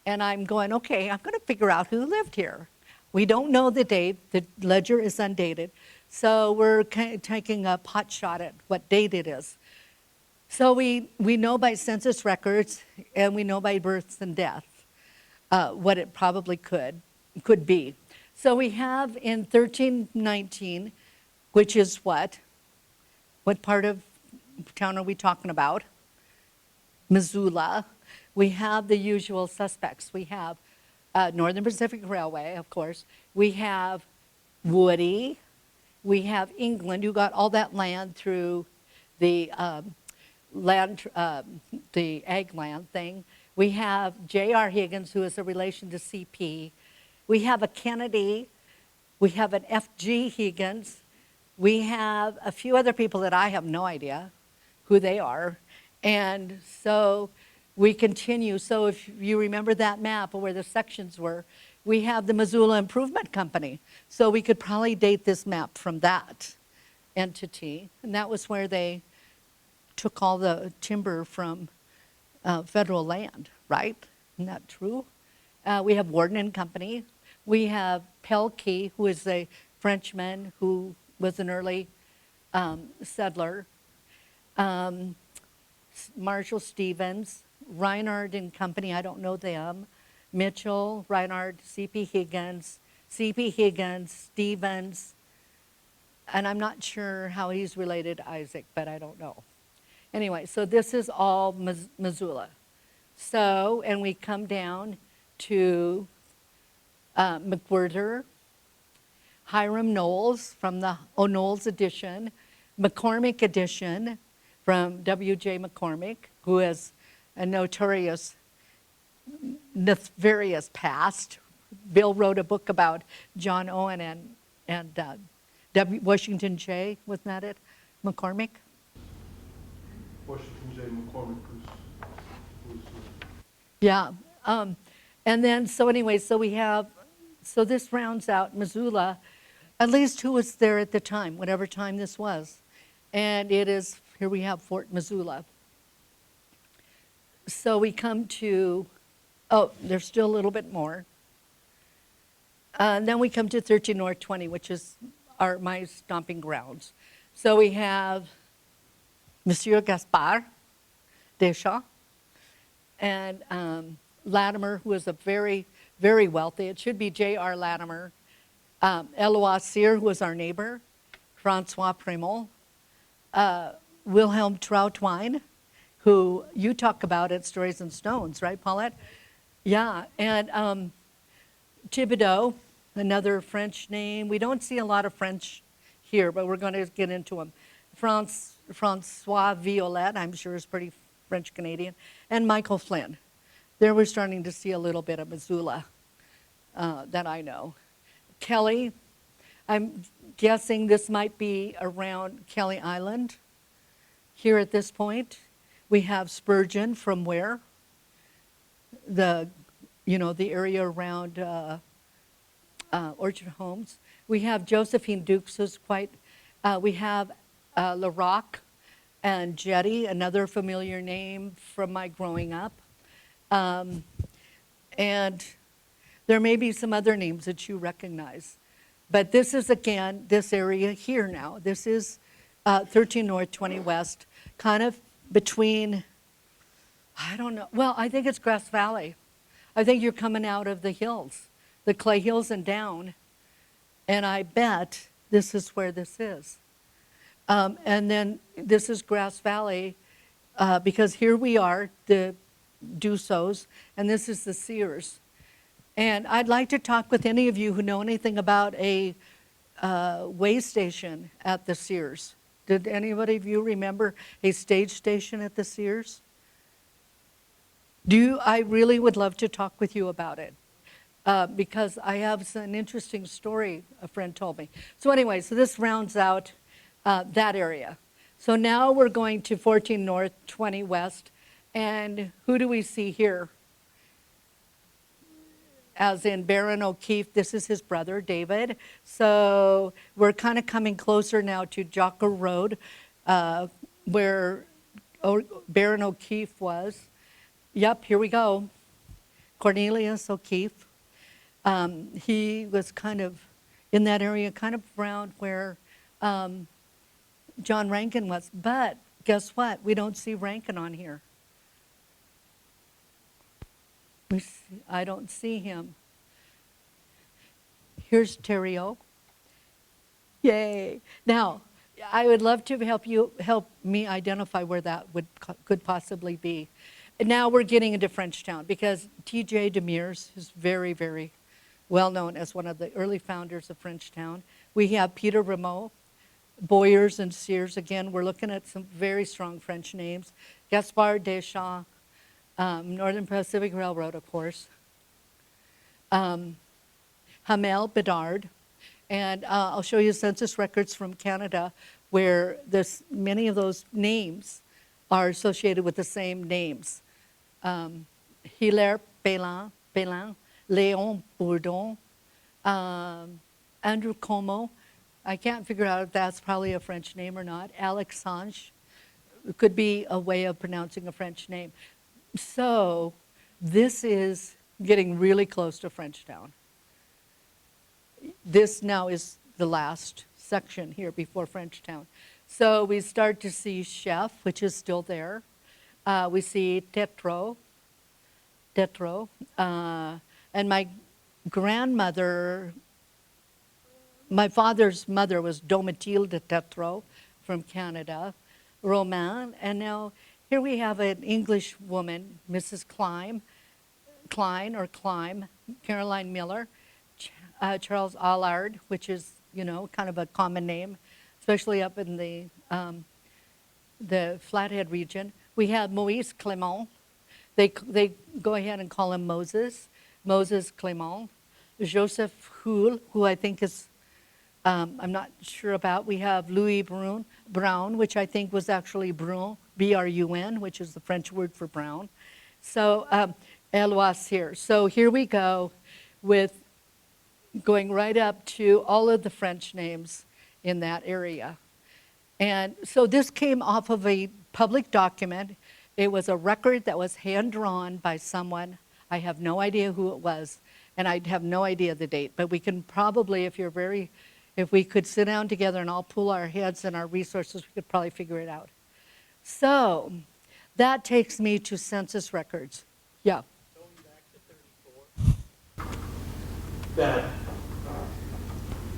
and I'm going, okay, I'm going to figure out who lived here. We don't know the date. The ledger is undated. So we're taking a pot shot at what date it is. So we know by census records, and we know by births and deaths what it probably could be. So we have in 1319, which is what? What part of town are we talking about? Missoula. We have the usual suspects. We have Northern Pacific Railway, of course. We have Woody. We have England, who got all that land through the the ag land thing. We have J.R. Higgins, who is a relation to CP. We have a Kennedy. We have an F.G. Higgins. We have a few other people that I have no idea who they are. And so we continue. So if you remember that map of where the sections were, we have the Missoula Improvement Company. So we could probably date this map from that entity. And that was where they took all the timber from federal land, right? Isn't that true? We have Warden and Company. We have Pelkey, who is a Frenchman who was an early settler. Marshall Stevens, Reinhard and Company, I don't know them. Mitchell, Reinhard, C.P. Higgins, Stevens, and I'm not sure how he's related to Isaac, but I don't know. Anyway, so this is all Missoula. So, and we come down to McWhirter, Hiram Knowles from the O'Knowles edition, McCormick edition from W.J. McCormick, who is a notorious, nefarious past. Bill wrote a book about John Owen and Washington J. Wasn't that it? McCormick? Washington J. McCormick was Yeah. And then, so anyway, so we have, so this rounds out Missoula, at least who was there at the time, whatever time this was. And it is, here we have Fort Missoula. So we come to, oh, there's still a little bit more. And then we come to 13 North 20, which is my stomping grounds. So we have Monsieur Gaspard Deschamps and Latimer, who is a very, very wealthy, it should be J.R. Latimer, Eloise Cyr, who was our neighbor, Francois Primol, Wilhelm Trautwein, who you talk about at Stories and Stones, right, Paulette? Yeah, and Thibodeau, another French name. We don't see a lot of French here, but we're going to get into them. Francois Violet, I'm sure is pretty French-Canadian, and Michael Flynn. There we're starting to see a little bit of Missoula that I know. Kelly, I'm guessing this might be around Kelly Island, here at this point. We have Spurgeon from where? The area around Orchard Homes. We have Josephine Dukes, who's quite, we have La Roque and Jetty, another familiar name from my growing up. And there may be some other names that you recognize. But this is, again, this area here now. This is 13 North, 20 West, kind of between, I don't know, well, I think it's Grass Valley. I think you're coming out of the hills, the Clay Hills and down, and I bet this is where this is. And then this is Grass Valley, because here we are, the Dussaults, and this is the Sears. And I'd like to talk with any of you who know anything about a way station at the Sears. Did anybody of you remember a stage station at the Sears? I really would love to talk with you about it, because I have an interesting story a friend told me. So anyway, so this rounds out that area. So now we're going to 14 North, 20 West, and who do we see here? As in Baron O'Keefe, this is his brother, David. So we're kind of coming closer now to Jocko Road, where Baron O'Keefe was. Yep, here we go. Cornelius O'Keefe. He was kind of in that area, kind of around where John Rankin was. But guess what? We don't see Rankin on here. I don't see him. Here's Terrio. Yay. Now, I would love to help me identify where that could possibly be. And now we're getting into Frenchtown, because T.J. Demers is very, very well known as one of the early founders of Frenchtown. We have Peter Rameau, Boyers and Sears. Again, we're looking at some very strong French names. Gaspard Deschamps, Northern Pacific Railroad, of course. Hamel Bedard. And I'll show you census records from Canada where many of those names are associated with the same names. Hilaire Belin, Léon Bourdon, Andrew Como. I can't figure out if that's probably a French name or not. Alexandre. It could be a way of pronouncing a French name. So this is getting really close to Frenchtown. This now is the last section here before Frenchtown. So we start to see Chef, which is still there. We see Tetro. And my grandmother, my father's mother was Domatilde Tetro from Canada, Romain. And now here we have an English woman, Mrs. Klein, Caroline Miller, Charles Allard, which is, kind of a common name, especially up in the Flathead region. We have Moïse Clément. They go ahead and call him Moses Clément. Joseph Houle, who I think is, I'm not sure about. We have Louis Brown, which I think was actually Brun, B-R-U-N, which is the French word for brown. So Eloise here. So here we go with going right up to all of the French names in that area. And so this came off of a public document. It was a record that was hand-drawn by someone. I have no idea who it was, and I have no idea the date. But we can probably, if we could sit down together and all pool our heads and our resources, we could probably figure it out. So that takes me to census records. Yeah. Going back to 34. That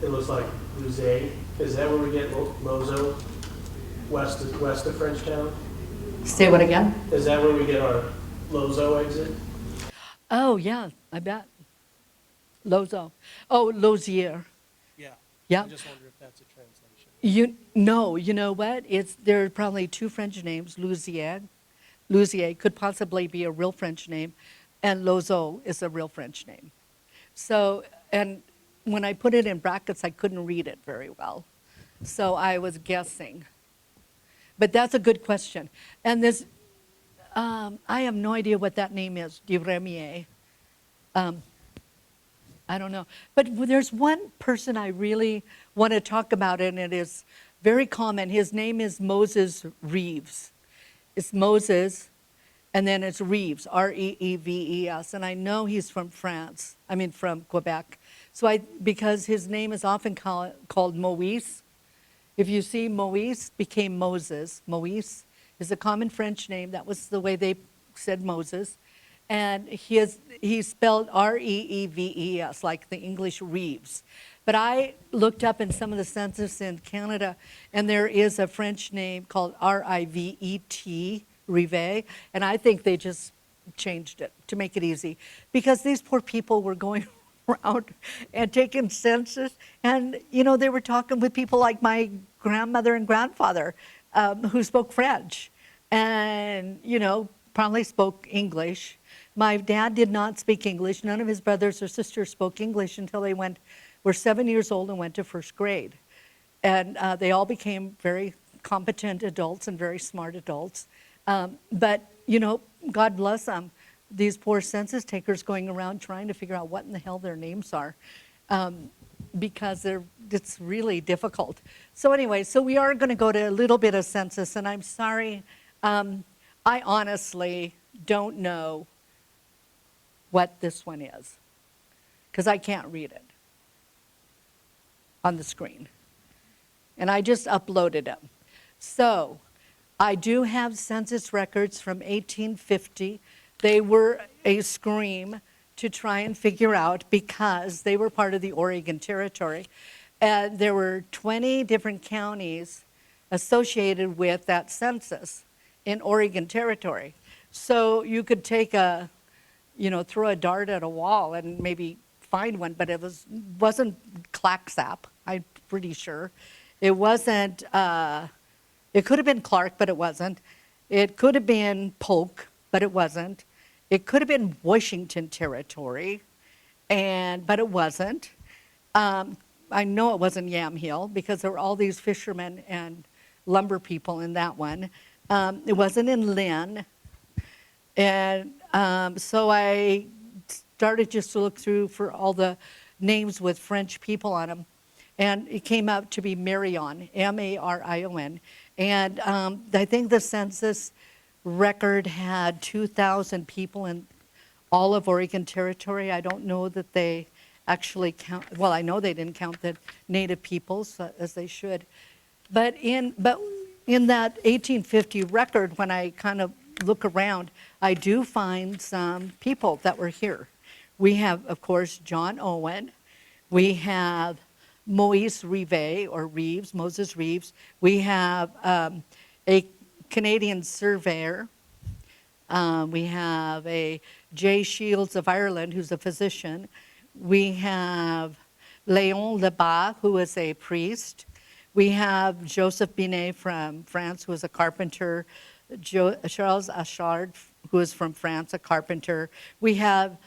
it looks like Luzet. Is that where we get Lozo, west of Frenchtown? Say what again? Is that where we get our Lozo exit? Oh, yeah, I bet. Lozo. Oh, Lozier. Yeah. Yeah. I just wonder if that's a translation. You know what? There are probably two French names. Louzier could possibly be a real French name, and Lozo is a real French name. So, and when I put it in brackets, I couldn't read it very well. So I was guessing. But that's a good question. And this, I have no idea what that name is, Duremier. I don't know. But there's one person I really want to talk about, and it is very common. His name is Moses Reeves. It's Moses, and then it's Reeves, Reeves. And I know he's from France, from Quebec. So because his name is often called Moise. If you see Moise became Moses. Moise is a common French name. That was the way they said Moses. And he's spelled Reeves, like the English Reeves. But I looked up in some of the census in Canada, and there is a French name called Rivet, Rivet, and I think they just changed it to make it easy. Because these poor people were going around and taking census, and, they were talking with people like my grandmother and grandfather who spoke French, and, probably spoke English. My dad did not speak English. None of his brothers or sisters spoke English until they were 7 years old and went to first grade. And they all became very competent adults and very smart adults. But, God bless them. These poor census takers going around trying to figure out what in the hell their names are, because it's really difficult. So anyway, we are going to go to a little bit of census, and I'm sorry, I honestly don't know what this one is, because I can't read it on the screen. And I just uploaded them. So I do have census records from 1850. They were a scream to try and figure out, because they were part of the Oregon Territory. And there were 20 different counties associated with that census in Oregon Territory. So you could take throw a dart at a wall and maybe find one, but it wasn't Clacksap, I'm pretty sure. It wasn't, it could have been Clark, but it wasn't. It could have been Polk, but it wasn't. It could have been Washington Territory, but it wasn't. I know it wasn't Yamhill, because there were all these fishermen and lumber people in that one. It wasn't in Lynn. And so I started just to look through for all the names with French people on them. And it came out to be Marion, Marion. And I think the census record had 2,000 people in all of Oregon Territory. I don't know that they actually I know they didn't count the native peoples as they should. But in that 1850 record, when I kind of look around, I do find some people that were here. We have, of course, John Owen. We have Moise Rivet, or Reeves, Moses Reeves. We have a Canadian surveyor. We have a J. Shields of Ireland, who's a physician. We have Léon Lebas, who is a priest. We have Joseph Binet from France, who is a carpenter. Charles Achard, who is from France, a carpenter. We have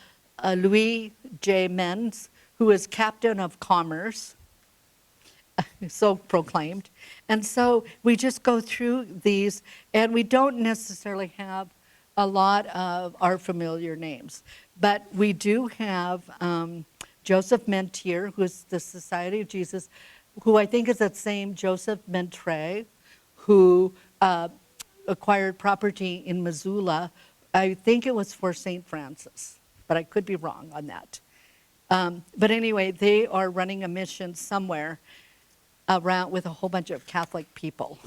Louis J. Menz, who is captain of commerce, so proclaimed. And so we just go through these, and we don't necessarily have a lot of our familiar names. But we do have Joseph Mentier, who is the Society of Jesus, who I think is that same Joseph Mentre, who acquired property in Missoula. I think it was for St. Francis, but I could be wrong on that. But anyway, they are running a mission somewhere around with a whole bunch of Catholic people,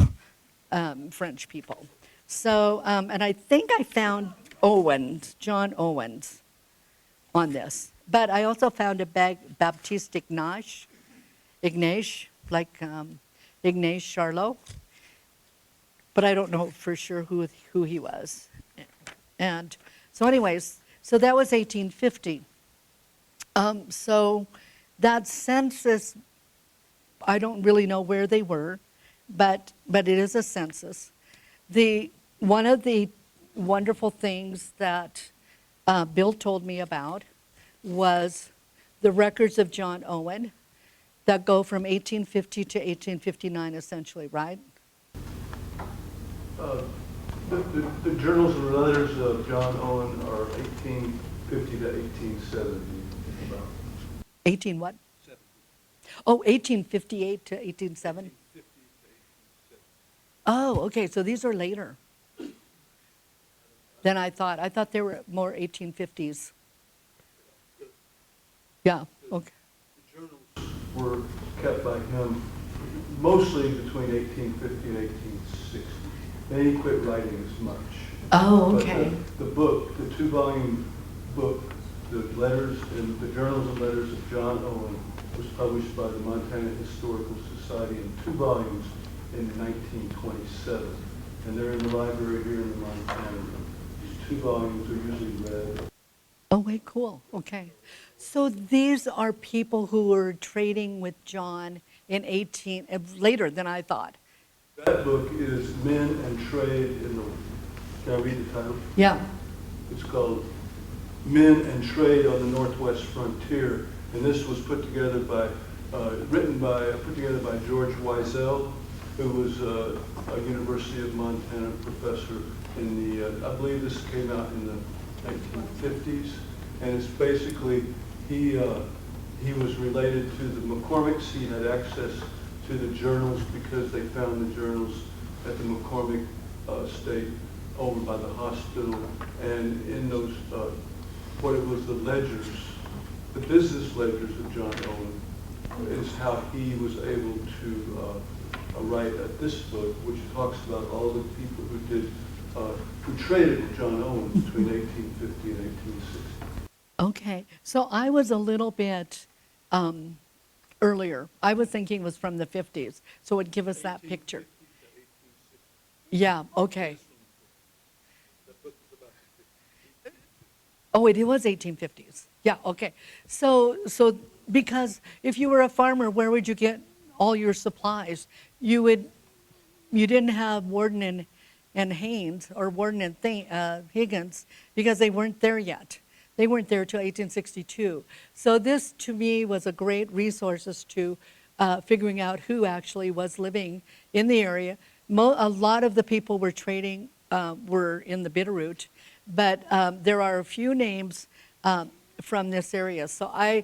French people. So, and I think I found John Owens on this. But I also found a Baptiste Ignace, like Ignace Charlot. But I don't know for sure who he was. And so anyways, so that was 1850. So that census, I don't really know where they were, but it is a census. One of the wonderful things that Bill told me about was the records of John Owen that go from 1850 to 1859, essentially, right? The journals and letters of John Owen are 1850 to 1870. About 18 what? Oh, 1858 to 1870? Oh, okay, so these are later than I thought. I thought they were more 1850s. Yeah, okay. The journals were kept by him mostly between 1850 and 1860. Then he quit writing as much. Oh, But okay. the book, the 2-volume book, the letters and the journals and letters of John Owen was published by the Montana Historical Society in 2 volumes in 1927. And they're in the library here in the Montana Room. These 2 volumes are usually read. Oh, wait, cool. Okay. So these are people who were trading with John in later than I thought. That book is Men and Trade in the, can I read the title? Yeah. It's called Men and Trade on the Northwest Frontier. And this was put together by, put together by George Wiesel, who was a University of Montana professor in the, I believe this came out in the 1950s. And it's basically, he was related to the McCormicks. He had access to the journals because they found the journals at the McCormick estate over by the hospital. And in those, what it was, the ledgers, the business ledgers of John Owen is how he was able to write this book, which talks about all the people who did, who traded with John Owen between 1850 and 1860. Okay. So I was a little bit earlier. I was thinking it was from the 50s. So it would give us that picture. Yeah, okay. Oh, it was 1850s. Yeah, okay. So because if you were a farmer, where would you get all your supplies? You didn't have Warden and Haynes or Warden and Higgins because they weren't there yet. They weren't there till 1862. So this, to me, was a great resource as to figuring out who actually was living in the area. A lot of the people were trading were in the Bitterroot, but there are a few names from this area. So I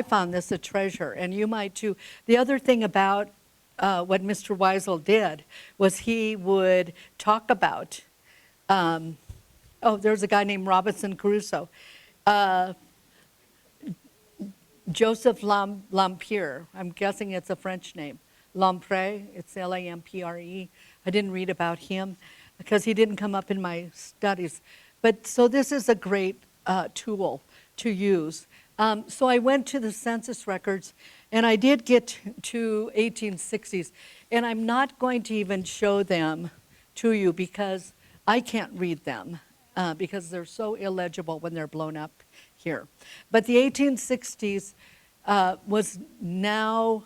found this a treasure, and you might too. The other thing about what Mr. Wiesel did was he would talk about, there's a guy named Robinson Crusoe. Joseph Lampre, I'm guessing it's a French name. Lampre, it's Lampre. I didn't read about him because he didn't come up in my studies. But so this is a great tool to use. So I went to the census records, and I did get to 1860s. And I'm not going to even show them to you because I can't read them because they're so illegible when they're blown up here. But the 1860s was now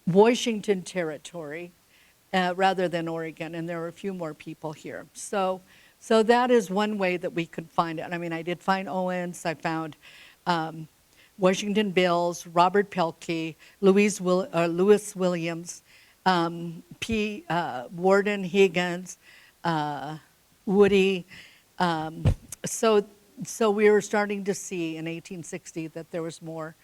Washington Territory rather than Oregon, and there were a few more people here. So that is one way that we could find it. I mean, I did find Owens, I found Washington Bills, Robert Pelkey, Lewis Williams, Warden Higgins, Woody. So we were starting to see in 1860 that there was more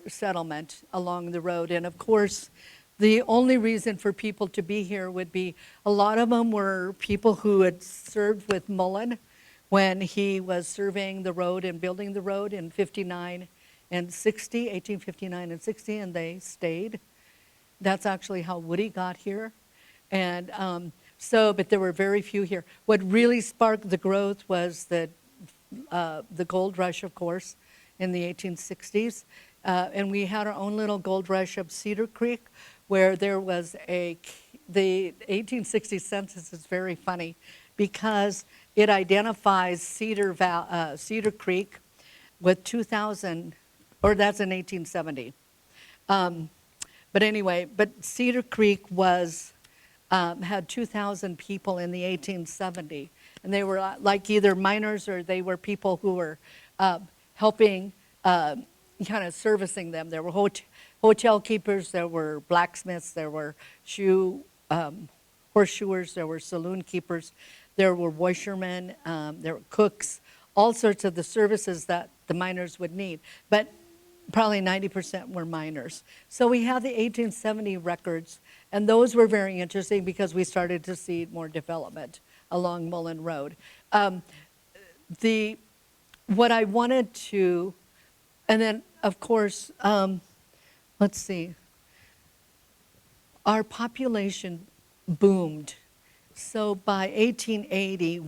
settlement along the road. And of course, the only reason for people to be here would be a lot of them were people who had served with Mullan when he was surveying the road and building the road in 59 and 60, 1859 and 60, and they stayed. That's actually how Woody got here. And but there were very few here. What really sparked the growth was the gold rush, of course, in the 1860s. And we had our own little gold rush of Cedar Creek, where there was the 1860 census is very funny because it identifies Cedar Creek with 2,000, or that's in 1870. But anyway, Cedar Creek had 2,000 people in the 1870, and they were like either miners or they were people who were helping, kind of servicing them. There were hotel keepers, there were blacksmiths, there were horseshoers, there were saloon keepers, there were washermen, there were cooks, all sorts of the services that the miners would need. But probably 90% were miners. So we have the 1870 records, and those were very interesting because we started to see more development along Mullan Road. What I wanted to, and then of course, let's see, our population boomed. So by 1880,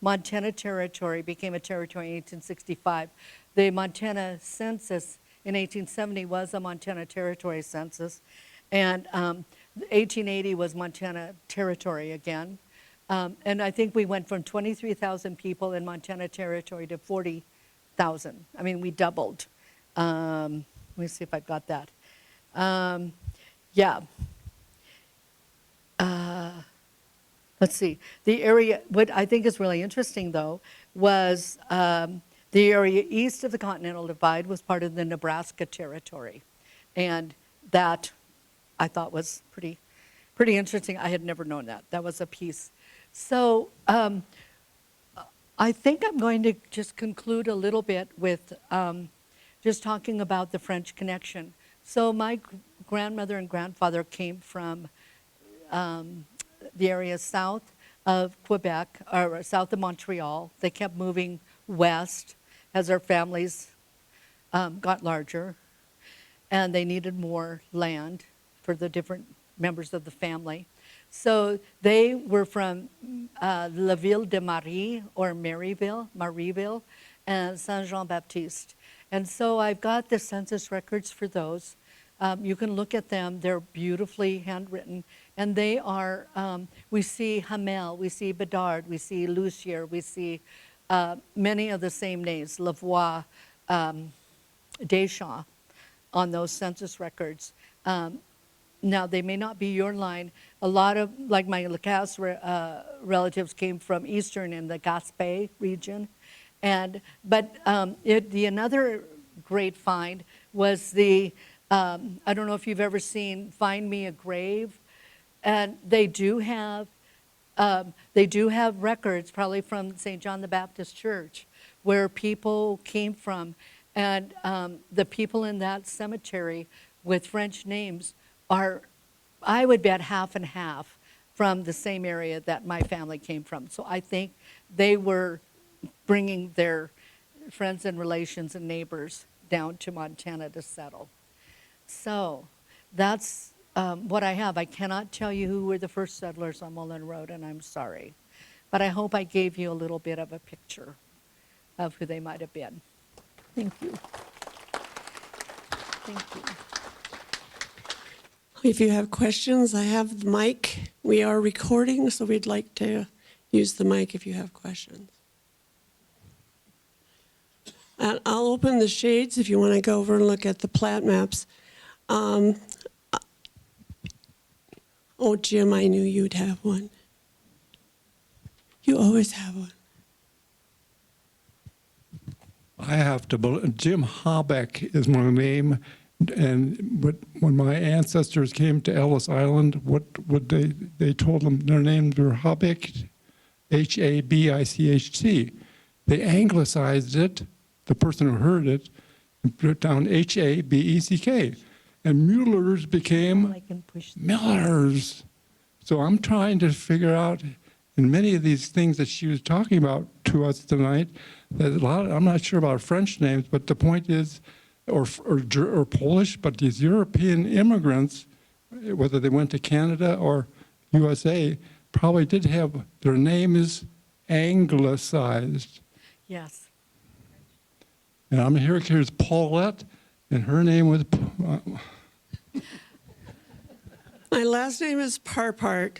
Montana Territory became a territory in 1865. The Montana census in 1870 was a Montana Territory census, and 1880 was Montana Territory again. And I think we went from 23,000 people in Montana Territory to 40,000. I mean, we doubled. Let me see if I've got that. Yeah. Let's see. The area, what I think is really interesting, though, was the area east of the Continental Divide was part of the Nebraska Territory. And that I thought was pretty interesting. I had never known that. That was a piece. So I think I'm going to just conclude a little bit with just talking about the French Connection. So my grandmother and grandfather came from the area south of Quebec, or south of Montreal. They kept moving west as their families got larger, and they needed more land for the different members of the family. So they were from La Ville de Marie, or Marieville, and Saint-Jean-Baptiste. And so I've got the census records for those. You can look at them. They're beautifully handwritten. And they are, we see Hamel, we see Bedard, we see Lucier, we see many of the same names, Lavoie, Deschamps, on those census records. Now, they may not be your line. A lot of, like my Lacasse relatives came from Eastern in the Gaspé region. But another great find was I don't know if you've ever seen Find Me a Grave. And they do have records, probably from St. John the Baptist Church, where people came from. And the people in that cemetery with French names are, I would bet, half and half from the same area that my family came from. So I think they were bringing their friends and relations and neighbors down to Montana to settle. So that's what I have. I cannot tell you who were the first settlers on Mullan Road, and I'm sorry. But I hope I gave you a little bit of a picture of who they might have been. Thank you. Thank you. If you have questions, I have the mic. We are recording, so we'd like to use the mic if you have questions. And I'll open the shades if you want to go over and look at the plat maps. Oh, Jim, I knew you'd have one. You always have one. I have to believe, Jim Habeck is my name, and when my ancestors came to Ellis Island, what would they told them their names were Habeck, H-A-B-I-C-H-T. They anglicized it, the person who heard it, and put down H-A-B-E-C-K. And Muellers became Millers. So I'm trying to figure out, in many of these things that she was talking about to us tonight, that I'm not sure about French names, but the point is, or Polish, but these European immigrants, whether they went to Canada or USA, probably did have, their name is anglicized. Yes. And here's Paulette, and her name was... My last name is Parpart.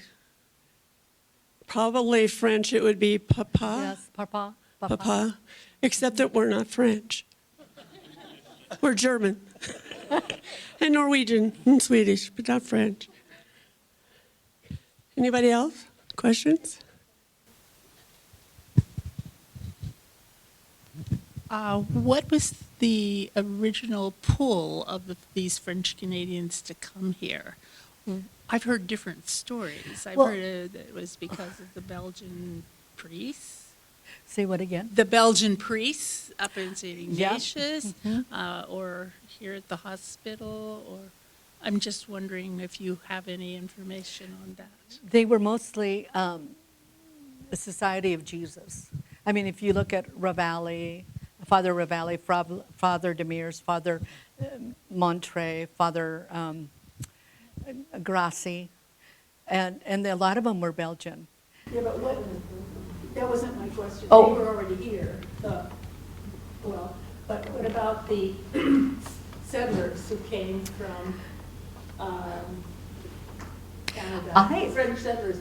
Probably French, it would be Papa. Yes, Papa. Papa. Except that we're not French. We're German. And Norwegian and Swedish, but not French. Anybody else? Questions? What was the original pull of these French Canadians to come here? I've heard different stories. I've Well- heard that it was because of the Belgian priests. Say what again? The Belgian priests up in St. Yeah. Ignatius, or here at the hospital, or I'm just wondering if you have any information on that. They were mostly the Society of Jesus. I mean, if you look at Ravalli, Father Ravalli, Father Demirs, Father Montre, Father Grassi, and a lot of them were Belgian. Yeah, but what, that wasn't my question. Oh. They were already here, well, but what about the settlers who came from Canada? French settlers,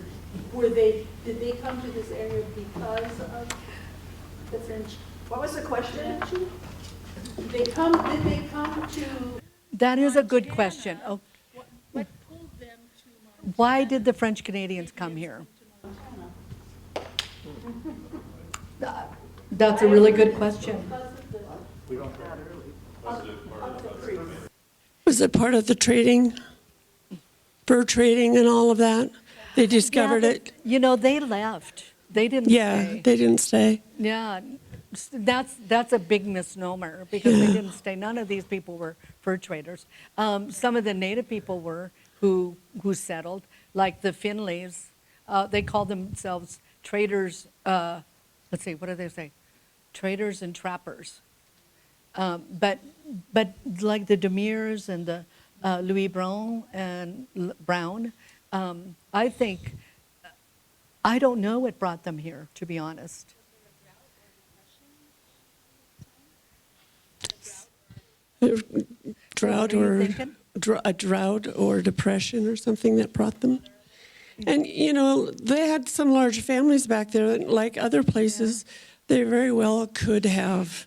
did they come to this area because of the French? What was the question? Did they come to? That is a good question. Oh, What pulled them to Montana? why did the French Canadians come here? That's a really good question. Was it part of the trading, fur trading and all of that? They discovered Yeah, it? but, you know, they left. They didn't Yeah, stay. they didn't stay. Yeah, that's a big misnomer because they didn't stay. None of these people were fur traders. Some of the native people were who settled, like the Finleys. They called themselves traders. Let's see, what do they say? Traders and trappers. But like the Demirs and the Louis Brown and Brown, I don't know what brought them here, to be honest. Drought What are you or thinking? a drought or depression or something that brought them. And you know, they had some large families back there, like other places. They very well could have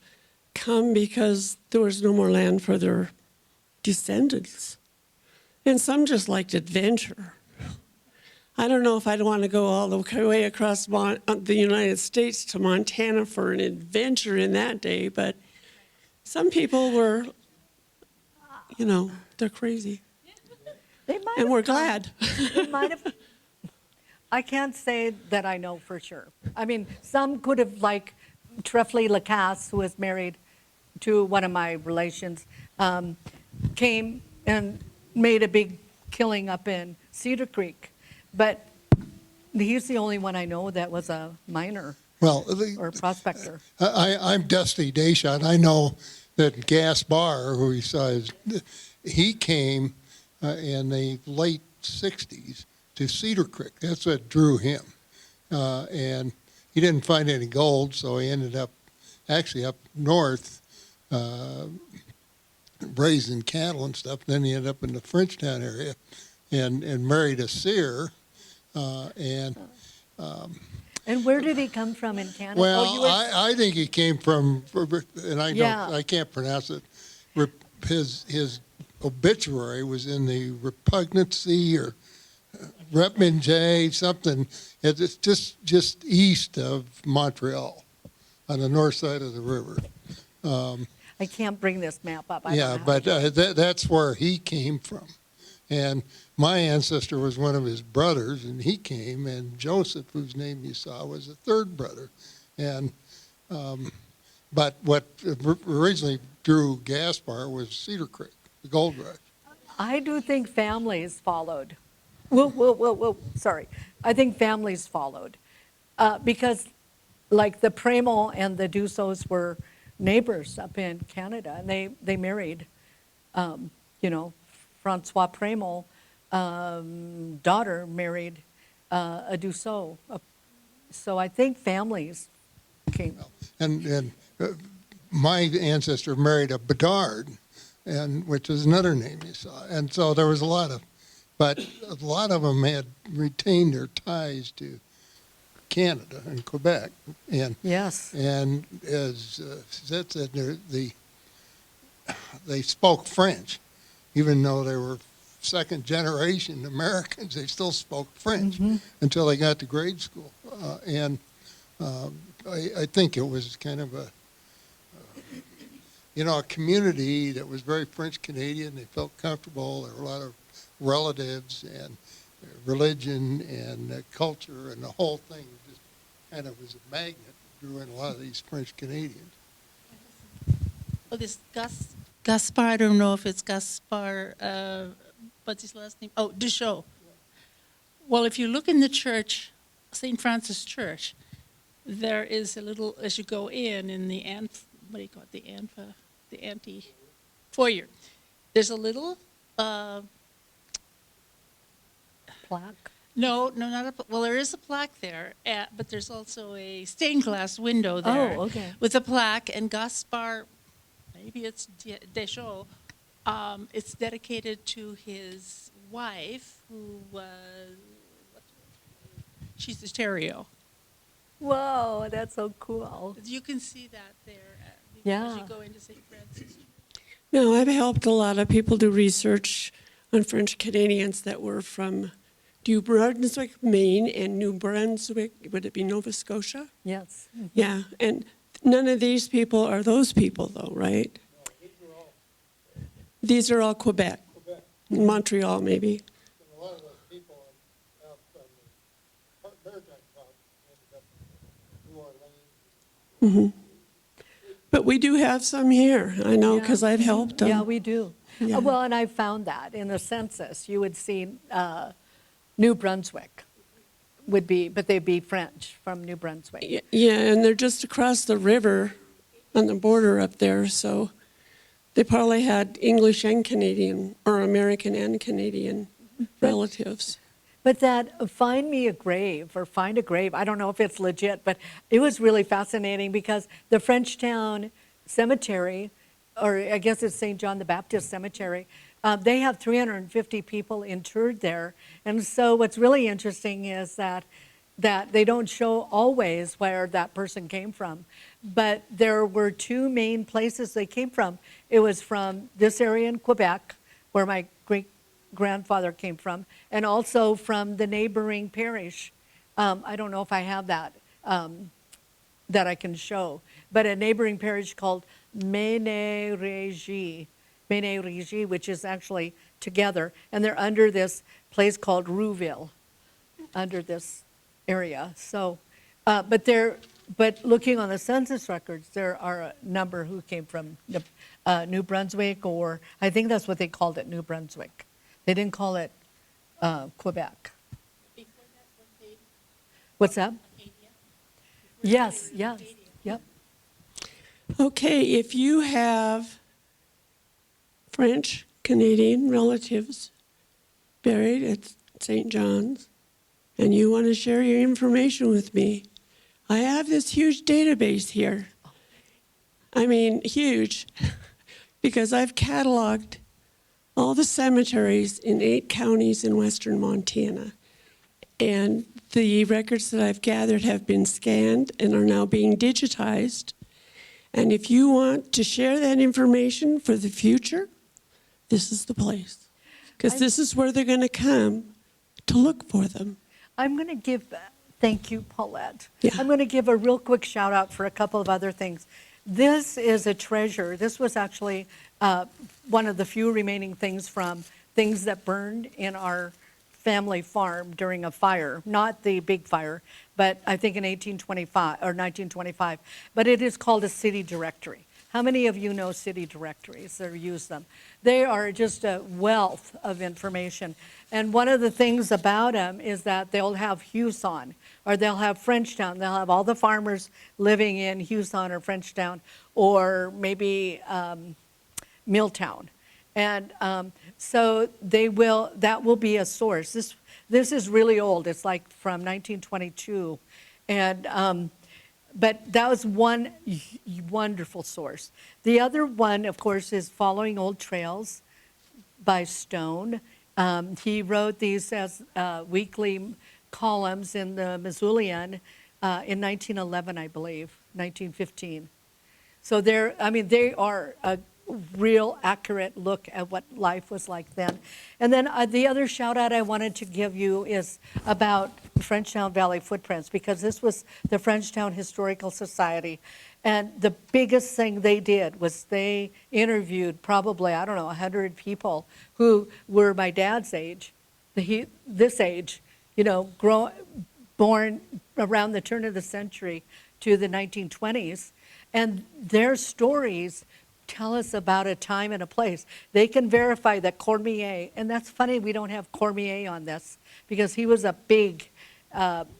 come because there was no more land for their descendants. And some just liked adventure. I don't know if I'd want to go all the way across the United States to Montana for an adventure in that day, but some people were, you know, they're crazy. They might And have we're come. glad. They might have. I can't say that I know for sure. I mean, some could have, like Treffley Lacasse, who was married to one of my relations, came and made a big killing up in Cedar Creek. But he's the only one I know that was a miner Well, or prospector. I'm Dusty Deschamps. I know that Gaspar, who he saw, he came in the late 60s to Cedar Creek. That's what drew him. And he didn't find any gold, so he ended up actually up north raising cattle and stuff. Then he ended up in the Frenchtown area and married a seer. And where did he come from in Canada? Well, Oh, you were- I think he came from, and Yeah. I can't pronounce it. His obituary was in the Repugnancy or Repminje, something. It's just east of Montreal, on the north side of the river. I can't bring this map up. I don't Yeah, know. but that's where he came from. And my ancestor was one of his brothers, and he came, and Joseph, whose name you saw, was the third brother. And but what originally drew Gaspar was Cedar Creek, the gold rush. I do think families followed. Whoa, sorry. I think families followed. Because like the Prémont and the Dussaults were neighbors up in Canada, and they married, you know, Francois Prémont, daughter married a Dussault. So I think families came. And my ancestor married a Bedard, which is another name you saw. And so there was a lot of them had retained their ties to Canada and Quebec. And Yes. And as Suzette said, they spoke French, even though they were second generation Americans. They still spoke French until they got to grade school. I think it was kind of a community that was very French Canadian. They felt comfortable. There were a lot of relatives and religion and culture and the whole thing just kind of was a magnet that drew in a lot of these French Canadians. Oh, this Gaspar, I don't know if it's Gaspar, what's his last name? Oh, Dussault. Well, if you look in the church, St. Francis Church, there is a little, as you go in the what do you call it, the ante foyer, there's a little, Plaque. no, not well, there is a plaque there, but there's also a stained glass window there. Oh, okay. With a plaque, and Gaspar, maybe it's Deschaux, it's dedicated to his wife, who was, she's Ontario. Whoa, that's so cool. You can see that there as Yeah. you go into St. Francis. No, I've helped a lot of people do research on French Canadians that were from New Brunswick, Maine, and New Brunswick, would it be Nova Scotia? Yes. Yeah, and none of these people are those people, though, right? These are all Quebec, Montreal, maybe. And a lot of those people out from the Maritime Province ended up in New Orleans. But we do have some here, I know, because I've helped them. Yeah, we do. Yeah. Well, and I found that in the census, you would see New Brunswick would be, but they'd be French from New Brunswick. Yeah, and they're just across the river on the border up there, so they probably had English and Canadian, or American and Canadian relatives. But that find me a grave or find a grave, I don't know if it's legit, but it was really fascinating because the Frenchtown Cemetery, or I guess it's St. John the Baptist Cemetery, they have 350 people interred there. And so what's really interesting is that they don't show always where that person came from. But there were two main places they came from. It was from this area in Quebec, where my great-grandfather came from, and also from the neighboring parish. I don't know if I have that, that I can show, but a neighboring parish called Ménez-Régie, which is actually together, and they're under this place called Rouville, under this area. So, but looking on the census records, there are a number who came from New Brunswick, or I think that's what they called it, New Brunswick. They didn't call it Quebec. What's that? Yes, yes, yep. Okay, if you have French Canadian relatives buried at St. John's and you want to share your information with me, I have this huge database here. I mean, huge, because I've cataloged all the cemeteries in 8 counties in western Montana. And the records that I've gathered have been scanned and are now being digitized. And if you want to share that information for the future, this is the place. Because this is where they're going to come to look for them. I'm going to give, thank you, Paulette. Yeah. I'm going to give a real quick shout out for a couple of other things. This is a treasure. This was actually one of the few remaining things from things that burned in our family farm during a fire, not the big fire, but I think in 1825 or 1925. But it is called a city directory. How many of you know city directories or use them? They are just a wealth of information. And one of the things about them is that they'll have Hughson, or they'll have Frenchtown. They'll have all the farmers living in Hughson or Frenchtown, or maybe Milltown. And so that will be a source. This is really old. It's like from 1922. And but that was one wonderful source. The other one, of course, is Following Old Trails by Stone. He wrote these as weekly columns in the Missoulian in 1911, I believe, 1915. So they are a real accurate look at what life was like then. And then the other shout out I wanted to give you is about Frenchtown Valley Footprints, because this was the Frenchtown Historical Society. And the biggest thing they did was they interviewed probably, I don't know, 100 people who were my dad's age, this age, you know, born around the turn of the century to the 1920s. And their stories tell us about a time and a place. They can verify that Cormier, and that's funny we don't have Cormier on this, because he was a big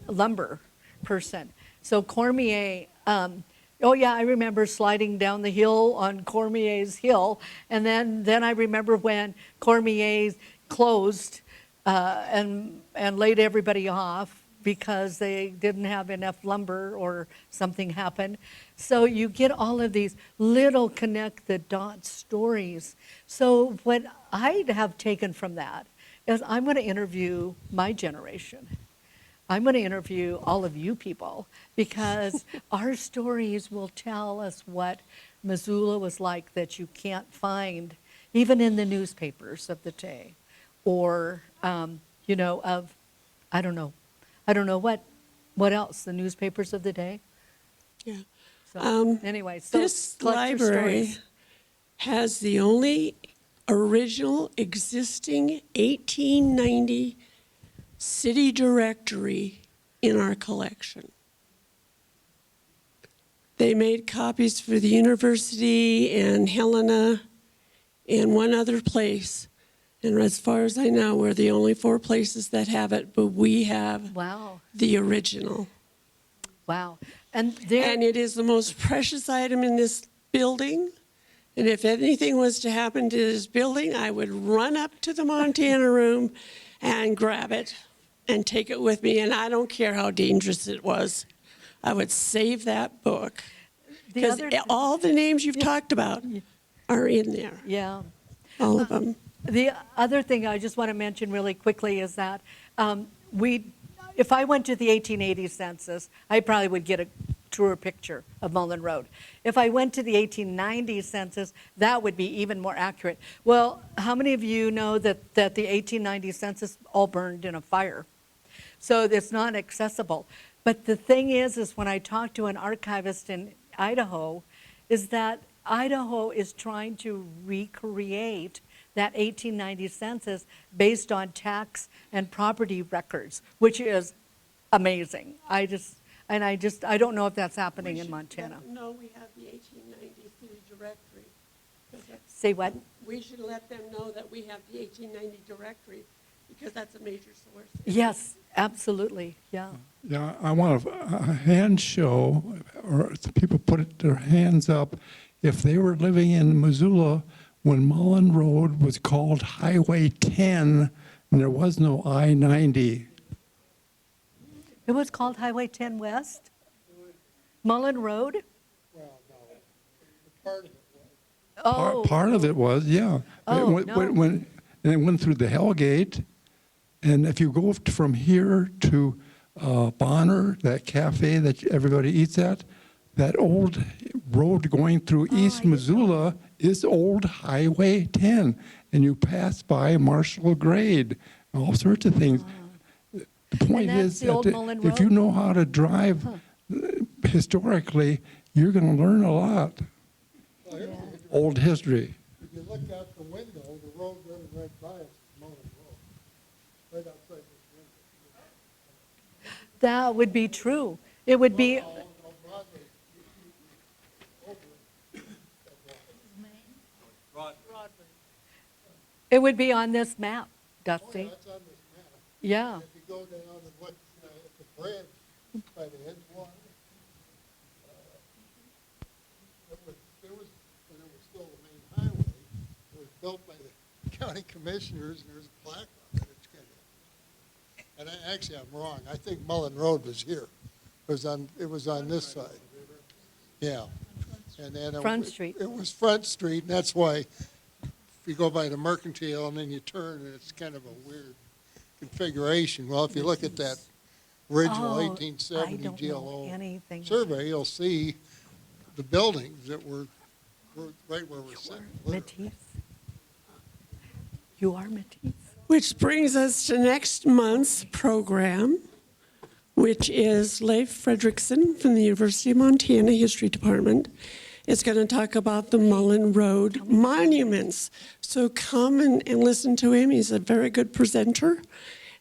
lumber person. So Cormier, oh yeah, I remember sliding down the hill on Cormier's hill, and then I remember when Cormier closed and laid everybody off because they didn't have enough lumber or something happened. So you get all of these little connect the dots stories. So what I have taken from that is I'm going to interview my generation. I'm going to interview all of you people, because our stories will tell us what Missoula was like that you can't find even in the newspapers of the day, or you know, of I don't know what else, the newspapers of the day. Yeah. So anyway, so This collect your library stories. has the only original existing 1890 city directory in our collection. They made copies for the university and Helena and one other place. And as far as I know, we're the only 4 places that have it, but we have Wow, the original. wow, and there. And it is the most precious item in this building. And if anything was to happen to this building, I would run up to the Montana room and grab it and take it with me. And I don't care how dangerous it was. I would save that book. The Because other- all the names you've talked about are in there, Yeah. all of them. The other thing I just want to mention really quickly is that if I went to the 1880 census, I probably would get a truer picture of Mullan Road. If I went to the 1890 census, that would be even more accurate. Well, how many of you know that the 1890 census all burned in a fire? So it's not accessible. But the thing is when I talked to an archivist in Idaho, is that Idaho is trying to recreate that 1890 census based on tax and property records, which is amazing. I don't know if that's happening in Montana. No, we have the 1890 city directory. Say what? We should let them know that we have the 1890 directory, because that's a major source. Yes, absolutely, yeah. Yeah, I want a hand show, or people put their hands up if they were living in Missoula when Mullan Road was called Highway 10 and there was no I-90. It was called Highway 10 West? Mullan Road? Well, no, part of it was. Oh. Part of it was, yeah. Oh, And no. and it went through the Hellgate, and if you go from here to Bonner, that cafe that everybody eats at, that old road going through East Missoula is old Highway 10, and you pass by Marshall Grade, all sorts of things. The point that's is the old that Mullan if you Road? know how to drive historically, you're going to learn a lot. Well, here's Old history. If you look out the window, the road running right by us is Mullan Road, right outside this window. That would be true. It would be, On Broadway, over it would be on this map, Oh, Dusty. yeah, that's on this map. Yeah. If you go down and look at the bridge by the Edgewater, there was, when it was still the main highway, it was built by the county commissioners, and there's a plaque on it. It's kind of, and actually, I'm wrong. I think Mullan Road was here. It was on this side. Yeah. And then Front Street. It was Front Street, and that's why if you go by the Mercantile and then you turn, and it's kind of a weird configuration. Well, if you look at that original Oh, 1870 I don't know GLO anything. survey, you'll see the buildings that were right where we're sitting. literally. Matisse. You are Matisse. Which brings us to next month's program. which is Leif Fredrickson from the University of Montana History Department. It's going to talk about the Mullan Road monuments. So come and listen to him. He's a very good presenter.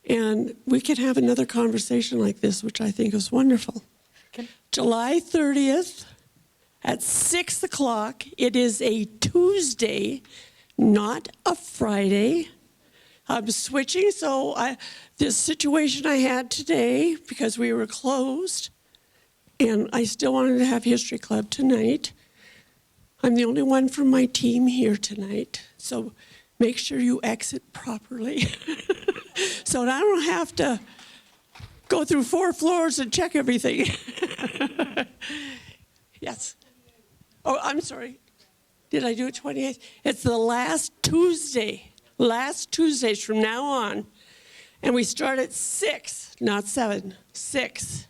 And we can have another conversation like this, which I think is wonderful. July 30th at 6 o'clock. It is a Tuesday, not a Friday. I'm switching, so this situation I had today, because we were closed, and I still wanted to have History Club tonight. I'm the only one from my team here tonight, so make sure you exit properly. So I don't have to go through 4 floors and check everything. Yes. Oh, I'm sorry. Did I do it 28th? It's the last Tuesday. Last Tuesdays from now on. And we start at 6, not 7, 6.